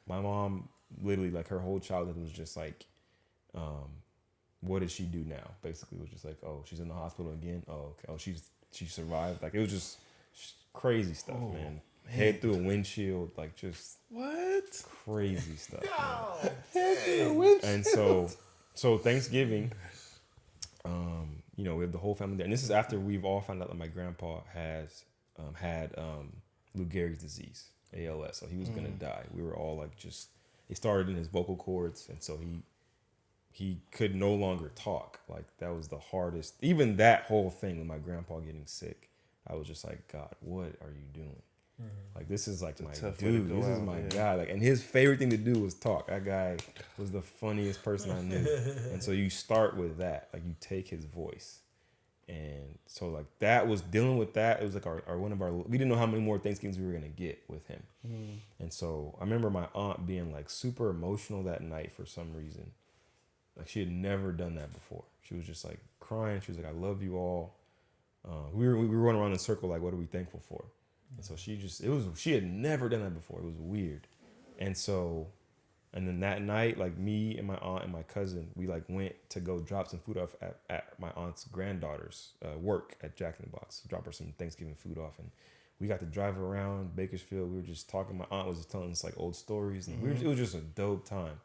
My mom literally, like her whole childhood was just like, what does she do now? Basically, it was just like, oh, she's in the hospital again. Oh, okay. Oh, she survived. Like it was just crazy stuff, man. Head through a windshield, like just what crazy stuff. Man. Head through a windshield. And so Thanksgiving, you know, we have the whole family there, and this is after we've all found out that my grandpa has had Lou Gehrig's disease, ALS, so he was gonna die. We were all like, it started in his vocal cords, and so he could no longer talk. Like that was the hardest. Even that whole thing with my grandpa getting sick, I was just like, God, what are you doing? Like this is like my dude. This is my guy. Like, and his favorite thing to do was talk. That guy was the funniest person I knew. And so you start with that. Like you take his voice, And so like that was dealing with that. It was like our one of our, we didn't know how many more Thanksgivings we were going to get with him. And so I remember my aunt being like super emotional that night for some reason. Like she had never done that before. She was just like crying. She was like, I love you all. We were running around in a circle like, what are we thankful for? And so she had never done that before. It was weird. And then that night, like me and my aunt and my cousin, we like went to go drop some food off at my aunt's granddaughter's work at Jack in the Box. Drop her some Thanksgiving food off. And we got to drive around Bakersfield. We were just talking. My aunt was just telling us like old stories. And it was just a dope time.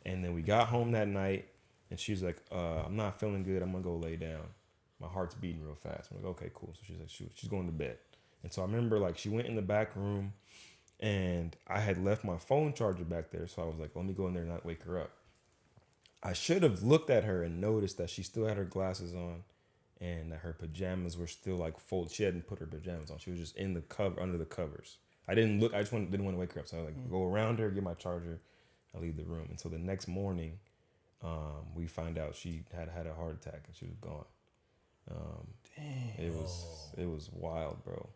And then we got home that night and she was like, I'm not feeling good. I'm going to go lay down. My heart's beating real fast. I'm like, okay, cool. So she's like, she's going to bed. And so I remember like she went in the back room and I had left my phone charger back there. So I was like, let me go in there and not wake her up. I should have looked at her and noticed that she still had her glasses on and that her pajamas were still like folded. She hadn't put her pajamas on. She was just in the cover, under the covers. I didn't look. I just didn't want to wake her up. So I like go around her, get my charger, I leave the room. And so the next morning, we find out she had a heart attack and she was gone. Damn. It was wild, bro.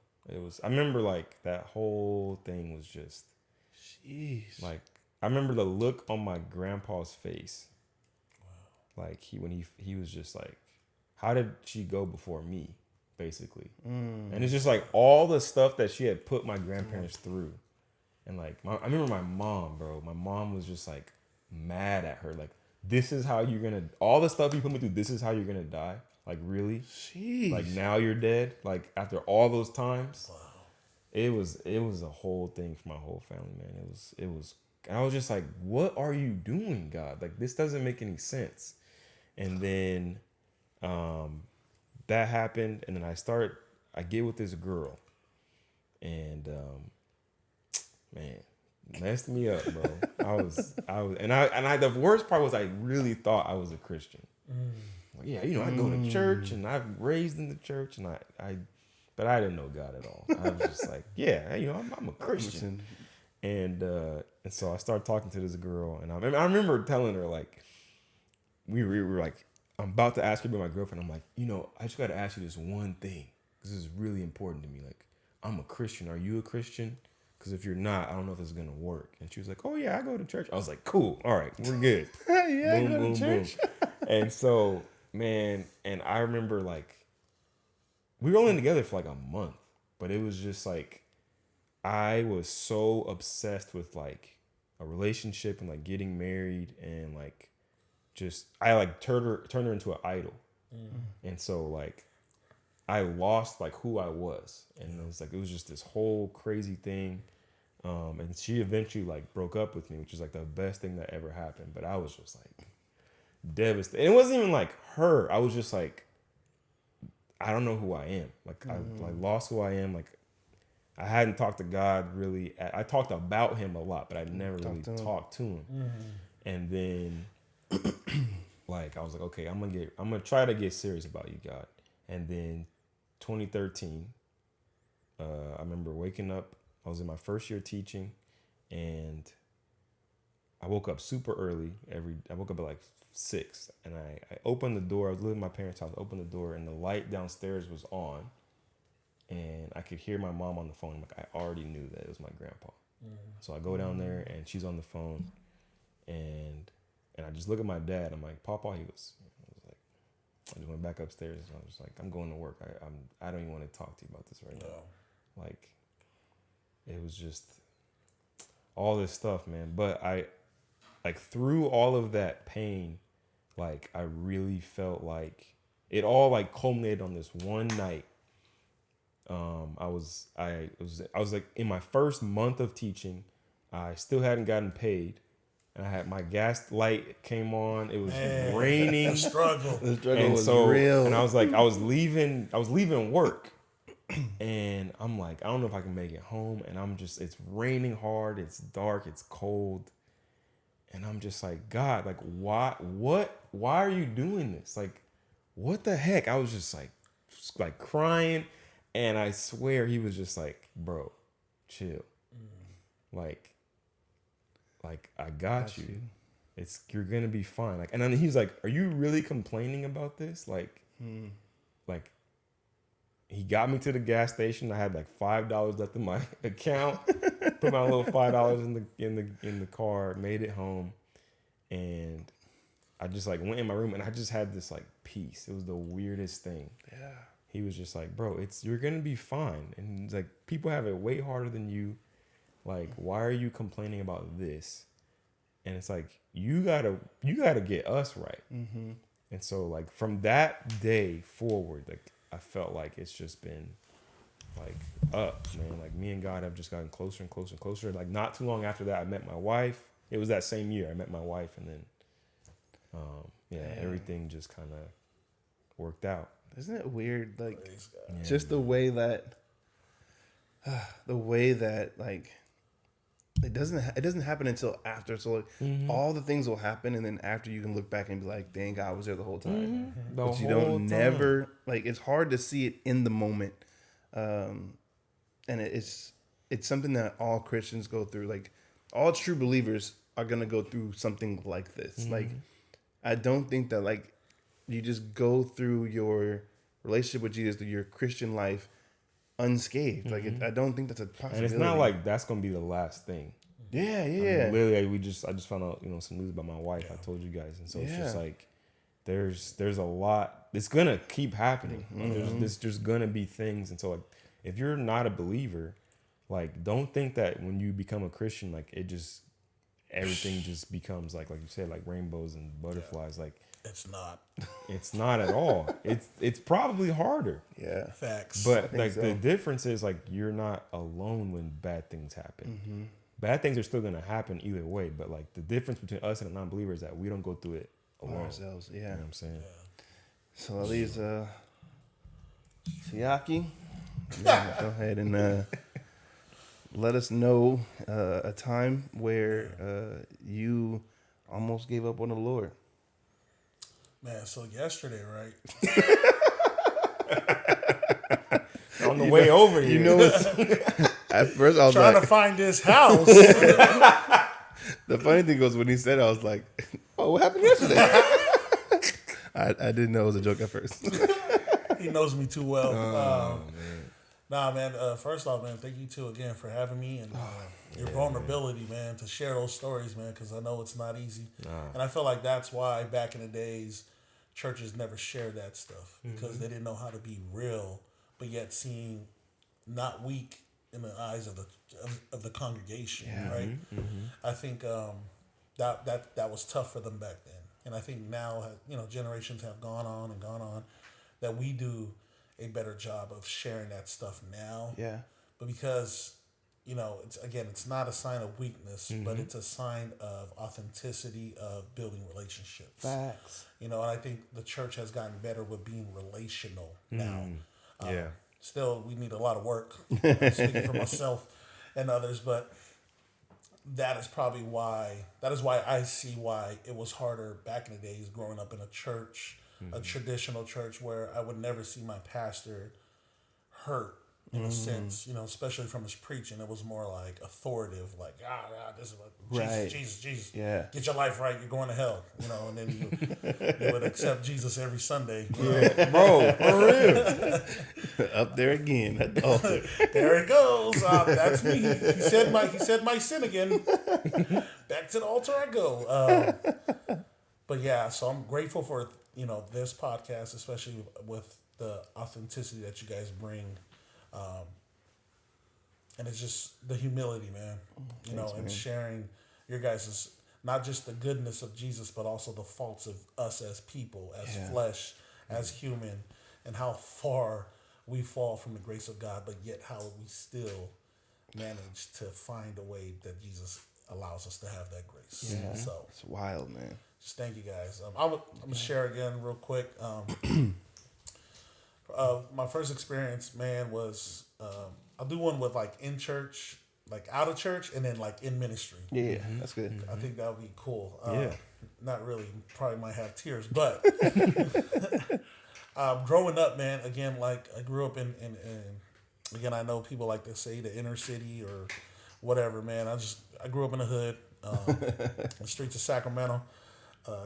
I remember like that whole thing was just, Jeez. like, I remember the look on my grandpa's face. Wow. Like he was just like, how did she go before me? Basically. And it's just like all the stuff that she had put my grandparents through. And like, I remember my mom, bro. My mom was just like mad at her. Like, this is how you're gonna, all the stuff you put me through, this is how you're gonna die. Like, really? Jeez. Like, now you're dead? Like, after all those times? Wow. It was a whole thing for my whole family, man. It was, and I was just like, what are you doing, God? Like, this doesn't make any sense. And then, that happened, and then I get with this girl, and man, messed me up, bro. The worst part was I really thought I was a Christian. Like, yeah, you know, I go to church, and I've raised in the church, and but I didn't know God at all. I was just like, yeah, you know, I'm a Christian, and so I started talking to this girl, and I remember telling her like, we were like, I'm about to ask her to be my girlfriend. I'm like, you know, I just got to ask you this one thing. This is really important to me. Like, I'm a Christian. Are you a Christian? Because if you're not, I don't know if this is going to work. And she was like, oh, yeah, I go to church. I was like, cool. All right, we're good. Yeah, boom, I go to church. And so, man, and I remember, like, we were only together for, like, a month. But it was just, like, I was so obsessed with, like, a relationship and, like, getting married and, like, I like turned her into an idol. And so like I lost like who I was, and it was just this whole crazy thing. And she eventually like broke up with me, which is like the best thing that ever happened. But I was just like devastated. And it wasn't even like her. I was just like, I don't know who I am. Like I lost who I am. Like I hadn't talked to God really. I talked about him a lot, but I never really talked to him. And then like I was like, okay, I'm gonna try to get serious about you, God. And then 2013, I remember waking up. I was in my first year teaching, and I woke up super early. I woke up at like 6, and I opened the door. I was living in my parents' house. I opened the door, and the light downstairs was on, and I could hear my mom on the phone. Like I already knew that it was my grandpa. So I go down there, and she's on the phone, and I just look at my dad. I'm like, Papa. I just went back upstairs. And I was like, I'm going to work. I don't even want to talk to you about this right now. Like, it was just all this stuff, man. But through all of that pain, like, I really felt like it all like culminated on this one night. I was like in my first month of teaching. I still hadn't gotten paid. And I had my gas light came on. It was raining. The struggle was real. And I was like, I was leaving work. And I'm like, I don't know if I can make it home. And it's raining hard. It's dark. It's cold. And I'm just like, God, like, why are you doing this? Like, what the heck? I was just like crying. And I swear he was just like, bro, chill. Like I got you. You're gonna be fine. Like, and then he's like, "Are you really complaining about this? Like like, he got me to the gas station. I had like $5 left in my account. Put my little $5 in the car. Made it home, and I just like went in my room, and I just had this like peace. It was the weirdest thing. Yeah. He was just like, bro, you're gonna be fine. And he's like, people have it way harder than you. Like, why are you complaining about this? And it's like, you gotta get us right. Mm-hmm. And so like from that day forward, like I felt like it's just been like up, man. Like me and God have just gotten closer and closer and closer. Like not too long after that, I met my wife. It was that same year I met my wife, and then everything just kind of worked out. Isn't it weird? Like just the way that like it doesn't happen until after. So like, all the things will happen, and then after you can look back and be like, "Dang, God was there the whole time." But you don't never like. It's hard to see it in the moment, and it's something that all Christians go through. Like all true believers are gonna go through something like this. Like I don't think that like you just go through your relationship with Jesus, through your Christian life, unscathed. Like I don't think that's a possibility. And it's not like that's gonna be the last thing. Yeah. I mean, literally, I just found out some news about my wife. I told you guys, and so it's just like there's a lot. It's gonna keep happening. There's just gonna be things, and so like if you're not a believer, like don't think that when you become a Christian, like everything just becomes like you said, like rainbows and butterflies. Like It's not. It's not at all. It's probably harder. Yeah. Facts. But like the difference is like you're not alone when bad things happen. Bad things are still gonna happen either way. But like the difference between us and a non-believer is that we don't go through it alone. Ourselves. Yeah. You know what I'm saying? So at least Yaki, go ahead and let us know a time where you almost gave up on the Lord. Man, so yesterday, right? On the way over here. You know what's at first I was Trying like to find this house. the funny thing was when he said it, I was like, oh, what happened yesterday? I didn't know it was a joke at first. He knows me too well. Nah, man. First off, man, thank you too again for having me and your vulnerability, man, to share those stories, man, because I know it's not easy. And I feel like that's why back in the days, churches never shared that stuff because they didn't know how to be real, but yet seem not weak in the eyes of the congregation, right? I think that was tough for them back then, and I think now, generations have gone on, that we do a better job of sharing that stuff now. Yeah. But because, it's not a sign of weakness, but it's a sign of authenticity, of building relationships. Facts. And I think the church has gotten better with being relational now. Still, we need a lot of work. Speaking for myself and others, but that is why I see why it was harder back in the days growing up in a church, a traditional church where I would never see my pastor hurt in a sense, especially from his preaching. It was more like authoritative, like, this is what Jesus, get your life right, you're going to hell, and then you would accept Jesus every Sunday. Bro, for real. Up there again at the altar. There it goes. That's me. He said my sin again. Back to the altar I go. But yeah, so I'm grateful for this podcast, especially with the authenticity that you guys bring. And it's just the humility, man, and sharing your guys' not just the goodness of Jesus, but also the faults of us as people, as flesh, as human, and how far we fall from the grace of God, but yet how we still manage to find a way that Jesus allows us to have that grace. Yeah. So it's wild, man. Just thank you guys. I'm gonna share again real quick. My first experience, man, was I'll do one with like in church, like out of church, and then like in ministry. Yeah, that's good. I think that would be cool. Not really. Probably might have tears, but growing up, man. Again, like I grew up in again, I know people like to say the inner city or whatever, man. I grew up in the hood, the streets of Sacramento.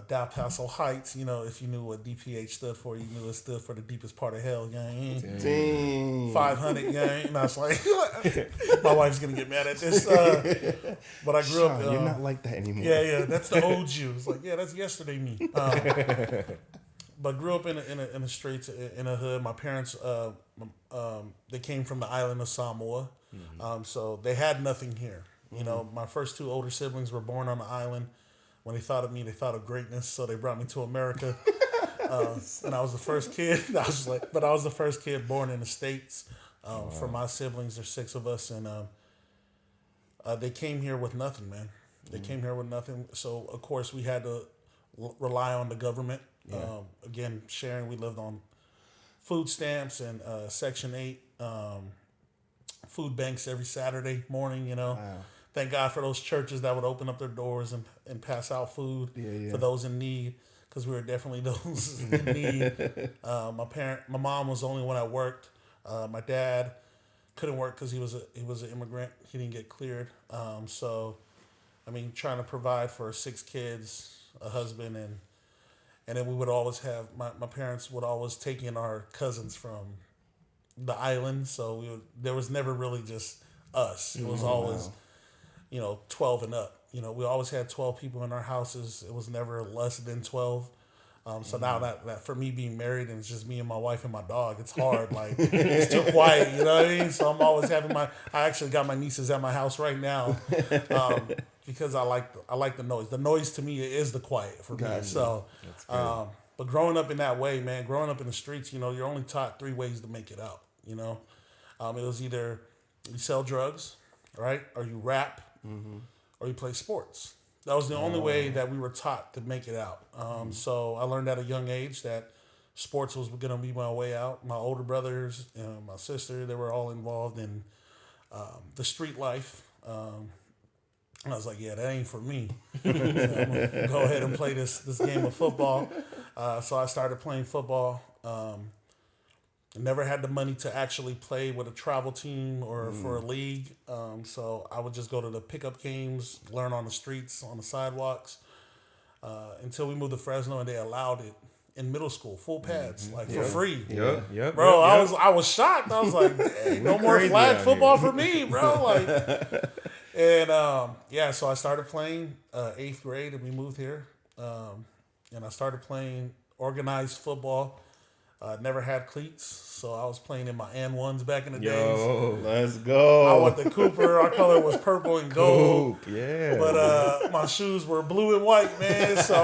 Del Paso Heights. You know, if you knew what DPH stood for, you knew it stood for the deepest part of hell, gang. Dang. 500, gang. And I was like, my wife's gonna get mad at this. But I grew up. You're not like that anymore. Yeah, that's the old you. It's like, yeah, that's yesterday me. But grew up in the streets in a hood. My parents, they came from the island of Samoa, so they had nothing here. You know, my first two older siblings were born on the island. When they thought of me, they thought of greatness, so they brought me to America. And I was the first kid. I was the first kid born in the States. For my siblings, there's 6 of us, and they came here with nothing, man. They came here with nothing. So of course we had to rely on the government. Again, sharing. We lived on food stamps and Section 8 food banks every Saturday morning. You know. Wow. Thank God for those churches that would open up their doors and pass out food for those in need, because we were definitely those in need. My mom was the only one that worked. My dad couldn't work because he was an immigrant. He didn't get cleared. So, I mean, trying to provide for 6 kids, a husband, and then we would always have my parents would always take in our cousins from the island. So there was never really just us. It was always. 12 and up. You know, we always had 12 people in our houses. It was never less than 12. So now that for me being married and it's just me and my wife and my dog, it's hard. Like, it's too quiet, you know what I mean? So I'm always having I actually got my nieces at my house right now because I like the noise. The noise to me is the quiet for me. So, but growing up in that way, man, growing up in the streets, you know, you're only taught 3 ways to make it out, you know? It was either you sell drugs, right? Or you rap. Or you play sports. That was the only way that we were taught to make it out. So I learned at a young age that sports was going to be my way out. My older brothers and my sister, they were all involved in the street life. And I was like, yeah, that ain't for me. So I'm gonna go ahead and play this game of football. So I started playing football. Never had the money to actually play with a travel team or for a league. So I would just go to the pickup games, learn on the streets, on the sidewalks, until we moved to Fresno and they allowed it in middle school, full pads, for free. Yep. Bro, I was shocked. I was like, dang, no more flag football for me, bro. Like, and so I started playing 8th grade and we moved here. And I started playing organized football. Never had cleats, so I was playing in my N1s back in the days. Let's go. I went to Cooper. Our color was purple and gold. Yeah. But my shoes were blue and white, man. So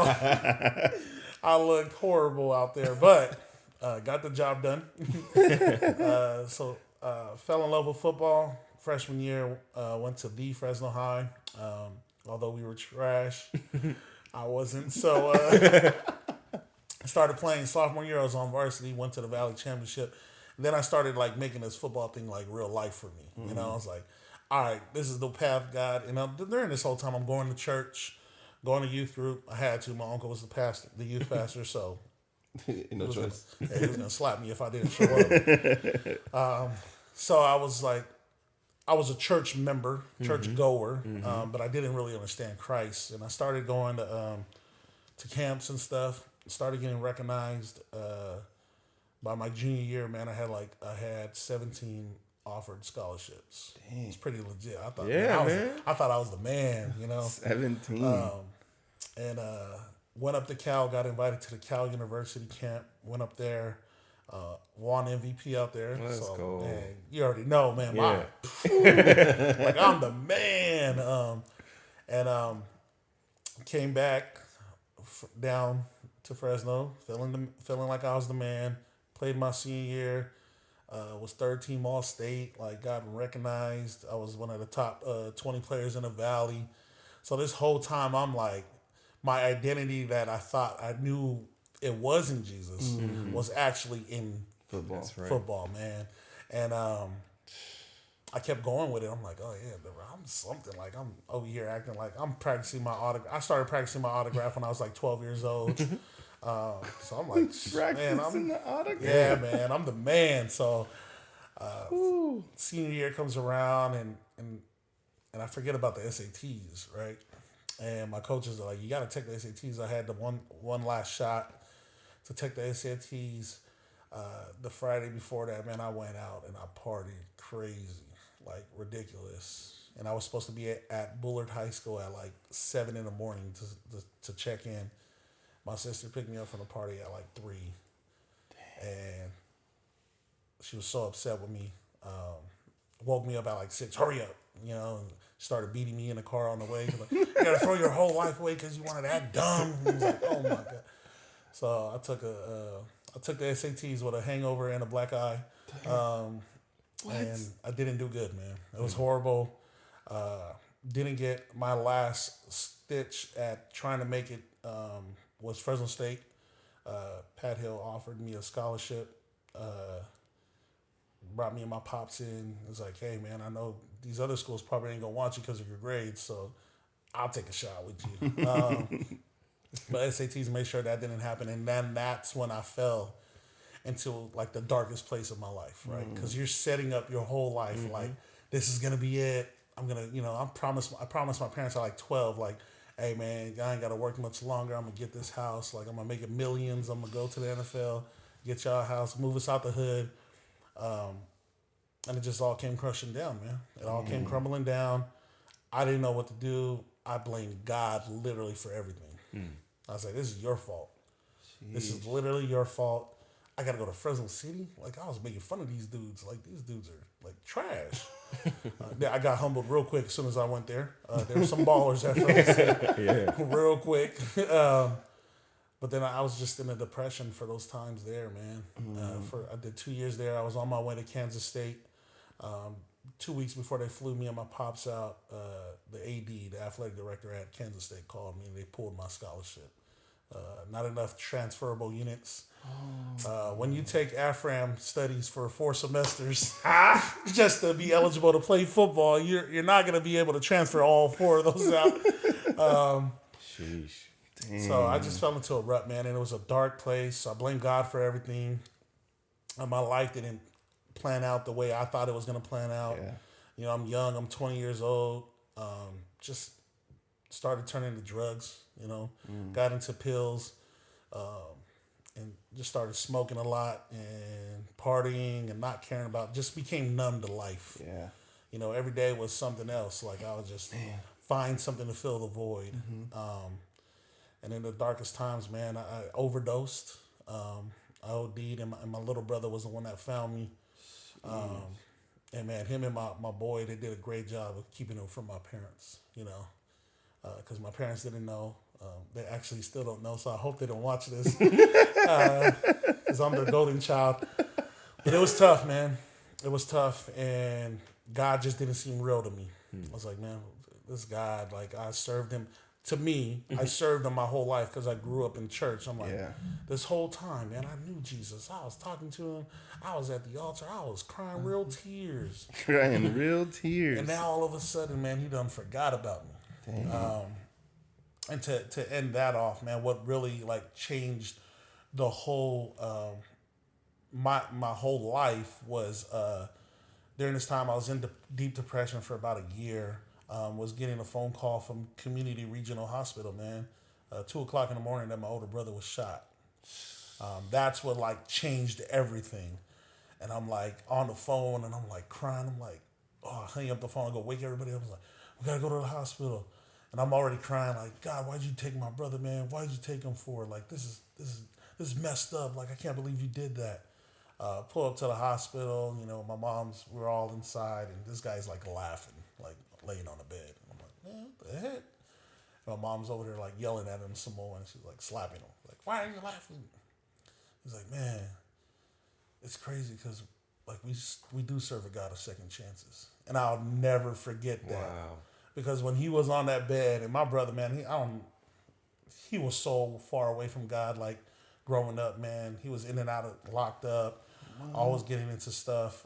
I looked horrible out there, but got the job done. So fell in love with football. Freshman year, went to the Fresno High. Although we were trash, I wasn't. So started playing sophomore year. I was on varsity, went to the Valley Championship. And then I started like making this football thing like real life for me. You know, I was like, all right, this is the path God. And during this whole time, I'm going to church, going to youth group. I had to. My uncle was the youth pastor, so no choice. He was gonna slap me if I didn't show up. So I was like, I was a church member, church goer, but I didn't really understand Christ. And I started going to camps and stuff. Started getting recognized by my junior year. Man, I had 17 offered scholarships. Dang. It's pretty legit. I thought, I thought I was the man. You know, 17. And went up to Cal. Got invited to the Cal University camp. Went up there. Won MVP out there. Let's go. Man, you already know, man. Like I'm the man. And came back down to Fresno, feeling like I was the man. Played my senior year, was 3rd team All State. Like got recognized. I was one of the top 20 players in the Valley. So this whole time, I'm like, my identity that I thought I knew it was in Jesus was actually in Football. That's right. football, man. And I kept going with it. I'm like, oh yeah, I'm something. Like I'm over here acting like I'm practicing my autograph. I started practicing my autograph when I was like 12 years old. So I'm like, man, the autograph. yeah, man, I'm the man. So senior year comes around and I forget about the SATs, right? And my coaches are like, you got to take the SATs. I had the one last shot to take the SATs. The Friday before that, man, I went out and I partied crazy, like ridiculous. And I was supposed to be at Bullard High School at like 7 a.m. to check in. My sister picked me up from the party at like 3. And she was so upset with me. Woke me up at like 6. Hurry up, you know, and started beating me in the car on the way. Like, you gotta throw your whole life away because you wanted to act dumb. And I was like, oh my God. So I took the SATs with a hangover and a black eye. And I didn't do good, man. It was horrible. Didn't get my last stitch at trying to make it was Fresno State. Pat Hill offered me a scholarship. Brought me and my pops in. It was like, hey, man, I know these other schools probably ain't going to want you because of your grades, so I'll take a shot with you. But SATs made sure that didn't happen. And then that's when I fell into, like, the darkest place of my life, right? Because you're setting up your whole life, like, this is going to be it. I'm going to, you know, I promised my parents at, like, 12, like, hey, man, I ain't got to work much longer. I'm going to get this house. Like, I'm going to make it millions. I'm going to go to the NFL, get y'all a house, move us out the hood. And it just all came crushing down, man. It all came crumbling down. I didn't know what to do. I blamed God literally for everything. I was like, this is your fault. Jeez. This is literally your fault. I got to go to Fresno City? Like, I was making fun of these dudes. Like, these dudes are, like, trash. I got humbled real quick as soon as I went there. There were some ballers at Fresno City. Real quick. But then I was just in a depression for those times there, man. I did 2 years there. I was on my way to Kansas State. 2 weeks before they flew me and my pops out, the AD, the athletic director at Kansas State, called me and they pulled my scholarship. Not enough transferable units. When you take AFRAM studies for 4 semesters just to be eligible to play football, you're not going to be able to transfer all 4 of those out. Sheesh. Damn. So I just fell into a rut, man, and it was a dark place. I blame God for everything. My life didn't plan out the way I thought it was going to plan out. Yeah. You know, I'm young. I'm 20 years old. Just started turning to drugs, you know, got into pills, and just started smoking a lot and partying and not caring about, just became numb to life. Yeah. You know, every day was something else. Like I would just find something to fill the void. And in the darkest times, man, I overdosed. I OD'd, and my little brother was the one that found me. And man, him and my boy, they did a great job of keeping him from my parents, you know, because my parents didn't know. They actually still don't know, so I hope they don't watch this, because I'm their golden child. But it was tough, man. It was tough, and God just didn't seem real to me. I was like, man, this God, like I served him. To me, I served him my whole life because I grew up in church. I'm like, this whole time, man, I knew Jesus. I was talking to him. I was at the altar. I was crying real tears. Crying real tears. And now all of a sudden, man, he done forgot about me. And to end that off, man, what really like changed the whole my whole life was during this time I was in deep depression for about a year. Was getting a phone call from Community Regional Hospital, man, 2:00 in the morning that my older brother was shot. That's what like changed everything. And I'm like on the phone and I'm like crying. I'm like, oh, I hang up the phone and go wake everybody up. I was like, we gotta go to the hospital. And I'm already crying like, God, why'd you take my brother, man? Why'd you take him for? Like, this is messed up. Like, I can't believe you did that. Pull up to the hospital, you know, we're all inside and this guy's like laughing, like laying on the bed. I'm like, man, what the heck? And my mom's over there like yelling at him some more and she's like slapping him. Like, why are you laughing? He's like, man, it's crazy because like we do serve a God of second chances. And I'll never forget that. Wow. Because when he was on that bed, and my brother, man, he was so far away from God, like growing up, man. He was in and out of locked up, always getting into stuff.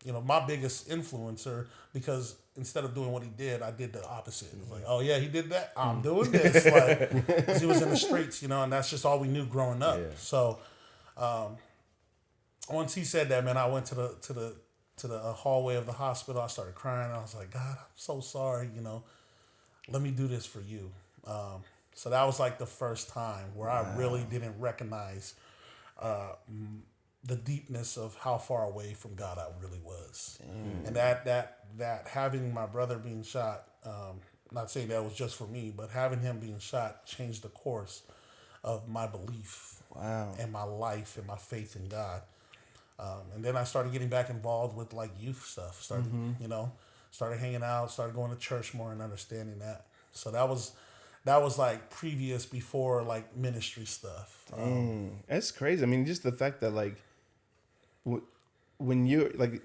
You know, my biggest influencer, because instead of doing what he did, I did the opposite. It was like, oh yeah, he did that? I'm doing this. Like, because he was in the streets, you know, and that's just all we knew growing up. Yeah. So once he said that, man, I went to the hallway of the hospital. I started crying. I was like, God, I'm so sorry, you know. let me do this for you. So that was like the first time where I really didn't recognize the deepness of how far away from God I really was. And that having my brother being shot, not saying that was just for me, but having him being shot changed the course of my belief and my life and my faith in God. And then I started getting back involved with like youth stuff. Started hanging out, started going to church more and understanding that. So that was like previous before like ministry stuff. That's crazy. I mean, just the fact that like when you're like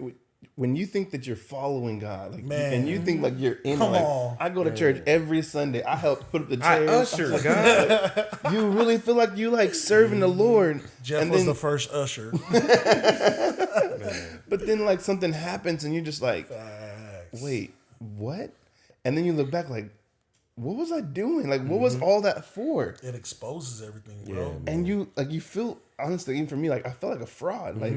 when you think that you're following God, like, Man. and you think like you're in, Come like, on. I go to church every Sunday. I help put up the I chairs. usher, God. You really feel like you like serving the Lord. Jeff and was then, the first usher. but then like something happens and you're just like, Facts. wait, what? And then you look back like, what was I doing? Like, what was all that for? It exposes everything, bro. And you feel, honestly, even for me, like I felt like a fraud. Like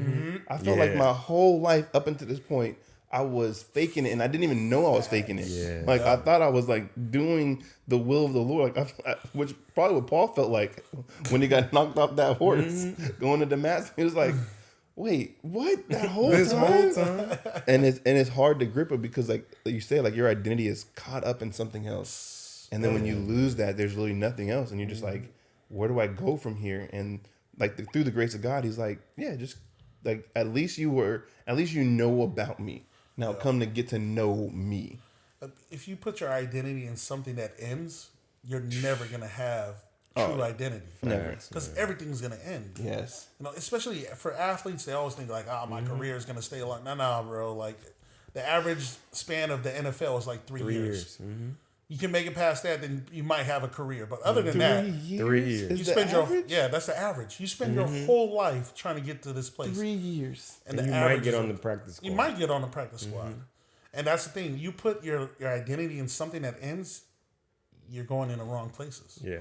I felt Yeah. like my whole life up until this point, I was faking it, and I didn't even know I was faking it. Yeah. Like I thought I was like doing the will of the Lord, like which probably what Paul felt like when he got knocked off that horse going to Damascus. He was like, "Wait, what? That whole This time?" whole time. And it's hard to grip it because like you say, like your identity is caught up in something else. And then when you lose that, there's really nothing else. And you're just like, where do I go from here? And like through the grace of God, he's like, yeah, just like, at least you know about me. Now come to get to know me. If you put your identity in something that ends, you're never going to have true identity. Never. Because everything's going to end. Yes. Especially for athletes, they always think like, oh, my career is going to stay along. No, bro. Like the average span of the NFL is like 3 years. You can make it past that, then you might have a career. But other than that, 3 years. Is you the spend average? that's the average. You spend your whole life trying to get to this place. 3 years. And You the might average get is on the practice squad. You might get on the practice squad. And that's the thing. You put your identity in something that ends, you're going in the wrong places. Yeah.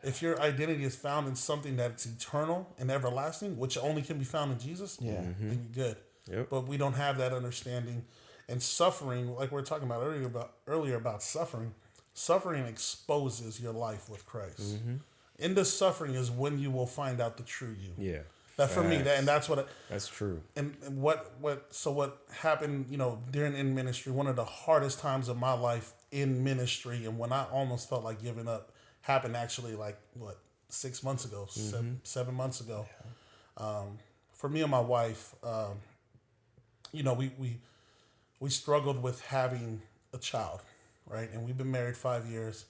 If your identity is found in something that's eternal and everlasting, which only can be found in Jesus, then you're good. Yep. But we don't have that understanding. And suffering, like we were talking about earlier about suffering, suffering exposes your life with Christ. In the suffering is when you will find out the true you. Yeah. That for me, that's what. That's true. And what happened, during in ministry, one of the hardest times of my life in ministry, and when I almost felt like giving up, happened actually 6 months ago, 7 months ago. For me and my wife, we struggled with having a child, right? And we've been married 5 years.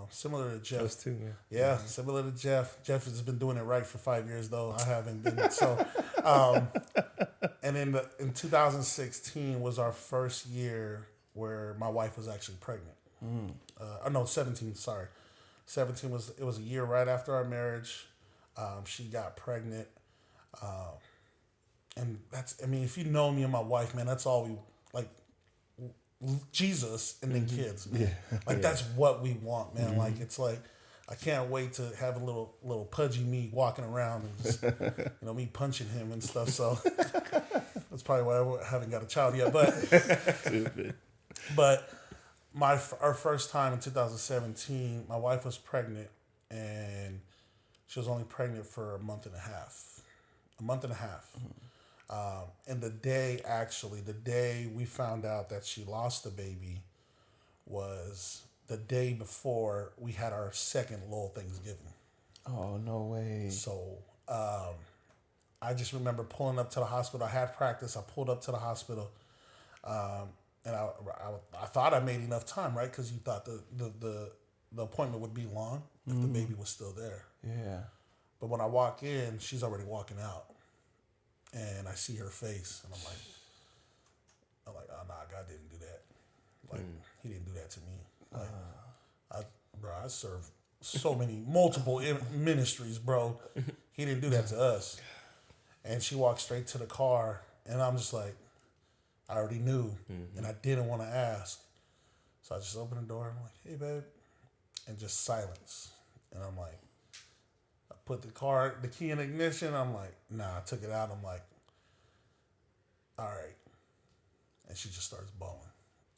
Similar to Jeff. Us too, man. Yeah, similar to Jeff. Jeff has been doing it right for 5 years, though. I haven't been. So, and in 2016 was our first year where my wife was actually pregnant. 17. Sorry, 17 was a year right after our marriage. She got pregnant, and if you know me and my wife, man, that's all we like. Jesus and then kids, man. That's what we want, man. Like it's like I can't wait to have a little pudgy me walking around and just me punching him and stuff. So that's probably why I haven't got a child yet. But our first time in 2017, my wife was pregnant and she was only pregnant for a month and a half. And the day we found out that she lost the baby was the day before we had our second little Thanksgiving. Oh, no way. So I just remember pulling up to the hospital. I had practice. I pulled up to the hospital. And I thought I made enough time, right? Because you thought the appointment would be long if the baby was still there. Yeah. But when I walk in, she's already walking out. And I see her face, and I'm like, oh, nah, God didn't do that. Like, he didn't do that to me. Like, I serve so many, multiple ministries, bro. He didn't do that to us. And she walked straight to the car, and I'm just like, I already knew, and I didn't want to ask. So I just opened the door, I'm like, hey, babe, and just silence. And I'm like, put the key in ignition. I'm like, nah, I took it out. I'm like, all right. And she just starts bawling.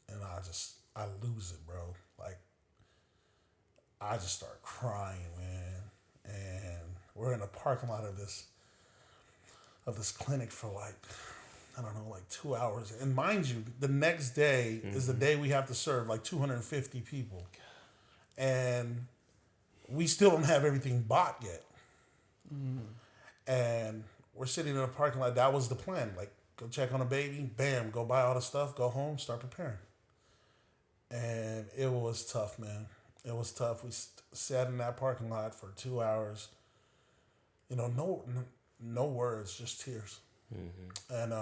And I lose it, bro. Like, I just start crying, man. And we're in the parking lot of this clinic for like, I don't know, like 2 hours. And mind you, the next day is the day we have to serve like 250 people. And we still don't have everything bought yet. And we're sitting in a parking lot. That was the plan. Like, go check on a baby, bam, go buy all the stuff, go home, start preparing. And it was tough, man. It was tough. We sat in that parking lot for 2 hours. You know, no words, just tears. And,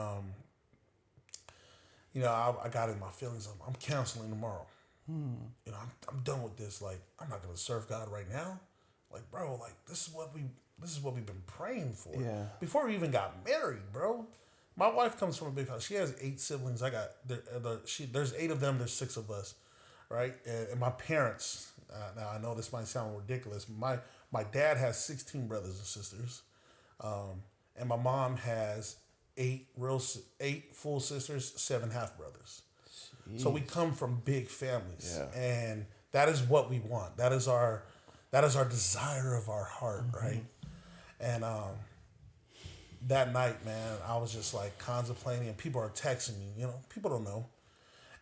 you know, I got in my feelings. I'm canceling tomorrow. You know, I'm done with this. Like, I'm not going to serve God right now. Like, bro, like, this is what we've been praying for. Yeah. Before we even got married, bro. My wife comes from a big house. She has 8 siblings. There's 8 of them. There's 6 of us, right? And my parents. Now I know this might sound ridiculous. My dad has 16 brothers and sisters, and my mom has 8 full sisters, 7 half brothers. So we come from big families, and that is what we want. That is our desire of our heart, right? And that night, man, I was just like contemplating, and people are texting me. You know, people don't know,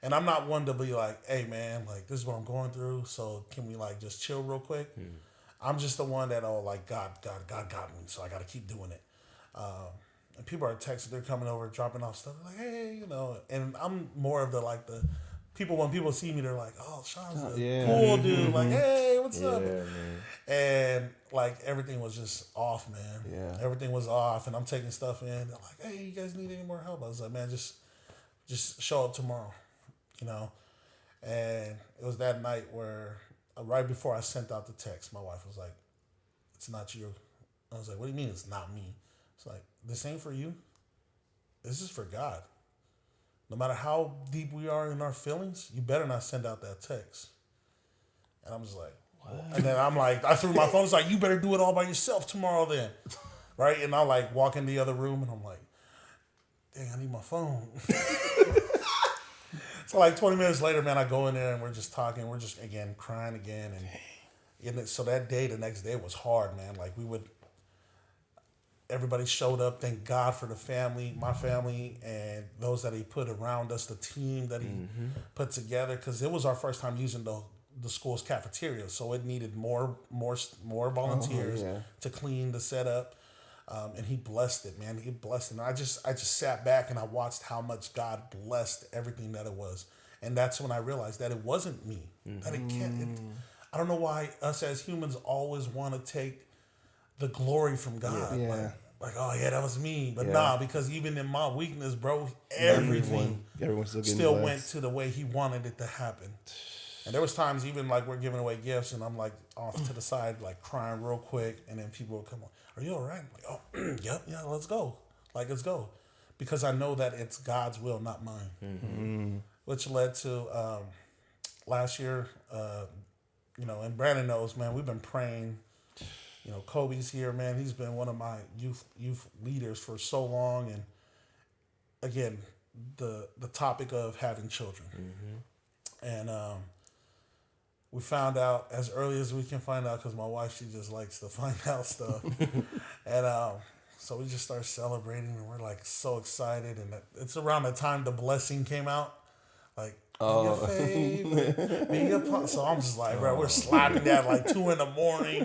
and I'm not one to be like, "Hey, man, like this is what I'm going through. So can we like just chill real quick?" I'm just the one that like God got me, so I got to keep doing it. And people are texting, they're coming over, dropping off stuff, like, hey, you know, and I'm more of the people, when people see me, they're like, oh, Sean's a cool dude, like, hey, what's up? Man. And like everything was just off, man. Yeah. Everything was off, and I'm taking stuff in. They're like, hey, you guys need any more help? I was like, man, just show up tomorrow, you know? And it was that night where right before I sent out the text, my wife was like, it's not you. I was like, what do you mean it's not me? It's like, this ain't for you. This is for God. No matter how deep we are in our feelings, you better not send out that text. And I'm just like, what? And then I'm like, I threw my phone. It's like, you better do it all by yourself tomorrow then. Right? And I like walk in the other room and I'm like, dang, I need my phone. So like 20 minutes later, man, I go in there and we're just talking. We're just, again, crying again. And so that day, the next day was hard, man. Like everybody showed up. Thank God for the family, my family, and those that he put around us, the team that he put together. Because it was our first time using the school's cafeteria, so it needed more volunteers to clean the setup. And he blessed it, man. He blessed it. And I just sat back and I watched how much God blessed everything that it was. And that's when I realized that it wasn't me. That it can't. I don't know why us as humans always want to take the glory from God. Yeah. Like, oh yeah, that was me. But nah, because even in my weakness, bro, everyone still went to the way he wanted it to happen. And there was times even like we're giving away gifts and I'm like off to the side, like crying real quick. And then people would come on, are you all right? I'm like, oh, yep, yeah, let's go. Like, let's go. Because I know that it's God's will, not mine. Which led to last year, you know, and Brandon knows, man, we've been praying. You know, Kobe's here, man. He's been one of my youth leaders for so long. And again, the topic of having children. And we found out as early as we can find out, because my wife, she just likes to find out stuff. And so we just started celebrating, and we're like so excited. And it's around the time the blessing came out. Like, your fave, so I'm just like, bro, we're slapping that like 2 a.m,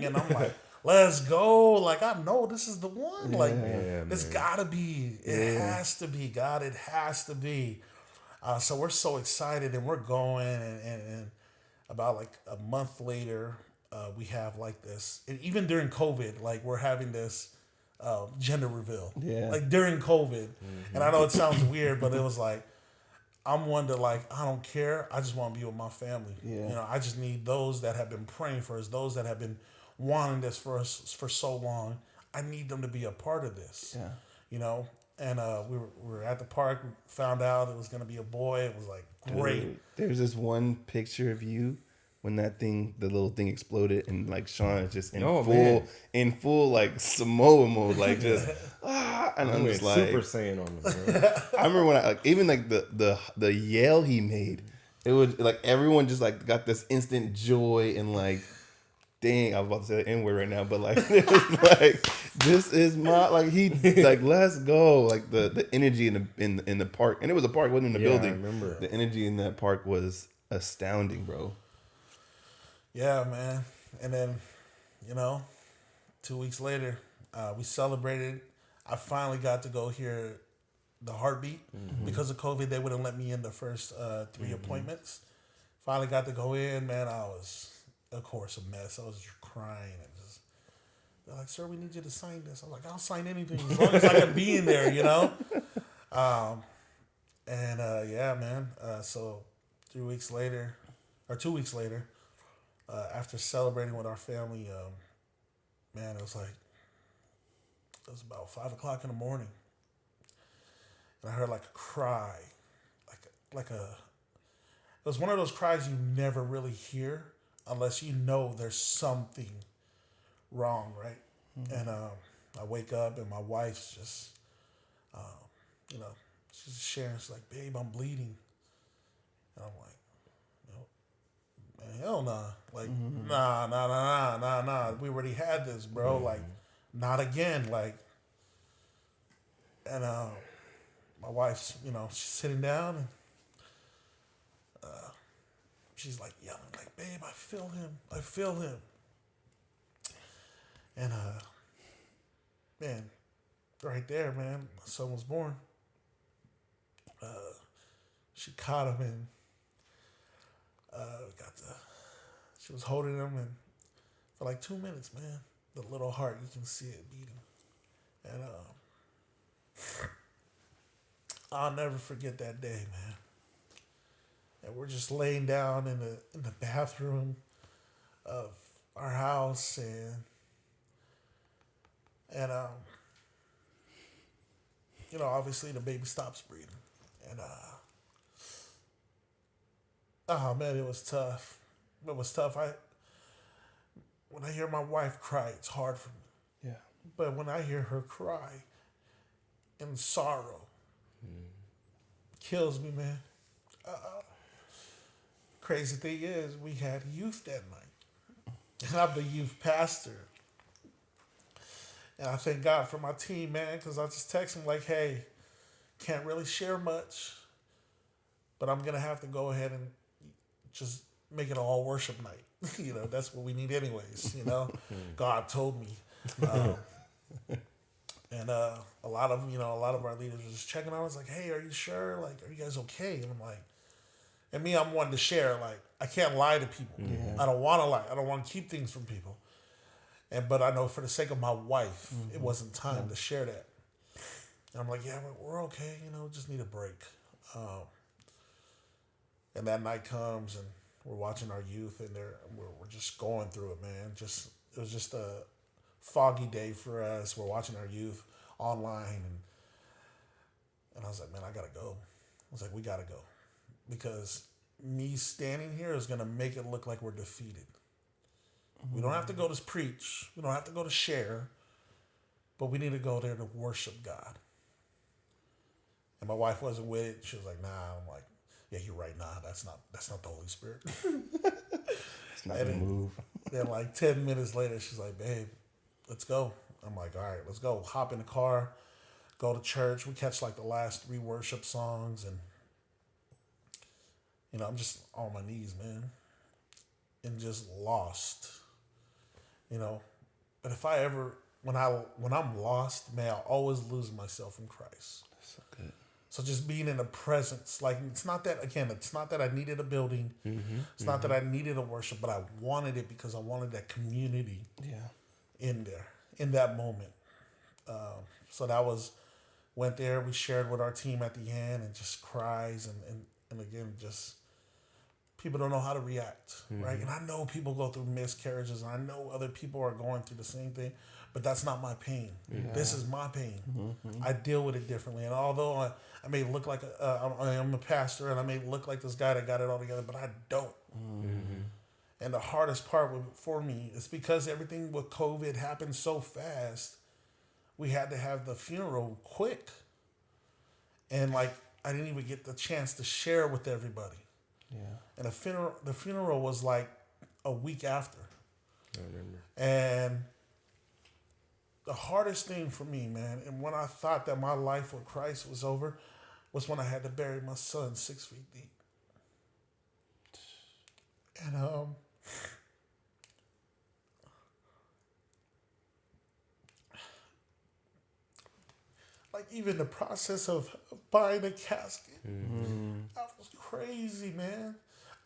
and I'm like, let's go. Like, I know this is the one. Like, it's gotta be. It has to be, God. It has to be. So we're so excited, and we're going, and about like a month later, we have like this, and even during COVID, like we're having this gender reveal. Like during COVID. And I know it sounds weird, but it was like, I'm one to like, I don't care. I just want to be with my family. You know, I just need those that have been praying for us, those that have been wanting this for us for so long. I need them to be a part of this. You know, and we were at the park. We found out it was going to be a boy. It was like great. There's this one picture of you when the little thing exploded, and like Sean is just in full like Samoa mode, like just and I'm just like Super Saiyan on him, bro. I remember when I even like the yell he made, it was like everyone just like got this instant joy and like dang, I was about to say the N word right now, but like, like this is my like he like let's go like the energy in the park, and it was a park, it wasn't in the building. I remember the energy in that park was astounding, bro. Yeah, man. And then, 2 weeks later, we celebrated. I finally got to go hear the heartbeat. Because of COVID. They wouldn't let me in the first 3 appointments. Finally got to go in, man. I was, of course, a mess. I was just crying and just, they're like, sir, we need you to sign this. I'm like, I'll sign anything as long as I can be in there, Yeah, man. So 2 weeks later, after celebrating with our family, man, it was about 5 o'clock in the morning, and I heard like a cry, it was one of those cries you never really hear unless you know there's something wrong, right? And I wake up and my wife's just, she's sharing. She's like, babe, I'm bleeding, and I'm like, man, hell nah. Like, nah. We already had this, bro. Like, not again. Like, and my wife's, she's sitting down and she's like yelling, like, babe, I feel him. And man, right there, man, my son was born. She caught him and she was holding him, and for like 2 minutes, man, the little heart, you can see it beating. And I'll never forget that day, man. And we're just laying down in the bathroom of our house, and obviously the baby stops breathing, and oh man, it was tough. It was tough. When I hear my wife cry, it's hard for me. Yeah. But when I hear her cry in sorrow, kills me, man. Crazy thing is, we had youth that night, and I'm the youth pastor. And I thank God for my team, man, because I just text him like, hey, can't really share much, but I'm going to have to go ahead and just make it all worship night. That's what we need anyways, God told me. And a lot of our leaders were just checking on us like, hey, are you sure? Like, are you guys okay? And I'm like, and me, I'm wanting to share. Like, I can't lie to people. Yeah. I don't want to lie. I don't want to keep things from people. But I know for the sake of my wife, it wasn't time to share that. And I'm like, yeah, we're okay. Just need a break. And that night comes, and we're watching our youth, and we're just going through it, man. It was just a foggy day for us. We're watching our youth online, and I was like, man, I gotta go. I was like, we gotta go, because me standing here is gonna make it look like we're defeated. We don't have to go to preach. We don't have to go to share, but we need to go there to worship God. And my wife wasn't with it. She was like, nah. I'm like, yeah, you're right. Nah, that's not the Holy Spirit. It's not the move. Then like 10 minutes later, she's like, babe, let's go. I'm like, all right, let's go. Hop in the car, go to church. We catch like the last 3 worship songs, and I'm just on my knees, man, and just lost. But if I ever, when I'm lost, man, I always lose myself in Christ. That's so good. So just being in the presence, like, it's not that I needed a building. It's not that I needed a worship, but I wanted it because I wanted that community in there, in that moment. So went there, we shared with our team at the end, and just cries, and again, just people don't know how to react, right? And I know people go through miscarriages, and I know other people are going through the same thing, but that's not my pain. Yeah. This is my pain. I deal with it differently. And although I may look like I'm a pastor, and I may look like this guy that got it all together, but I don't. And the hardest part for me is because everything with COVID happened so fast, we had to have the funeral quick. And I didn't even get the chance to share with everybody. Yeah. And the funeral was like a week after. I remember. And the hardest thing for me, man, and when I thought that my life with Christ was over, was when I had to bury my son 6 feet deep. And like even the process of buying a casket, that was crazy, man.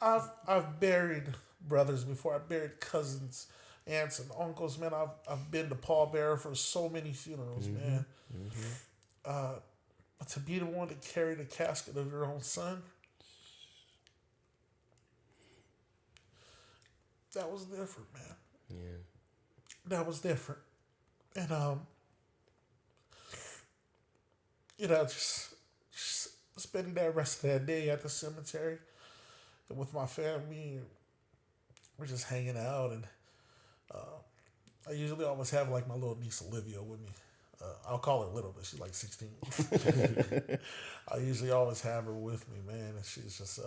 I've buried brothers before. I buried cousins, aunts, and uncles, man. I've been the pallbearer for so many funerals, man. But to be the one to carry the casket of your own son, that was different, man. Yeah. That was different. And just spending that rest of that day at the cemetery and with my family, we're just hanging out, and I usually always have like my little niece Olivia with me. I'll call her little, but she's like 16. I usually always have her with me, man, and she's just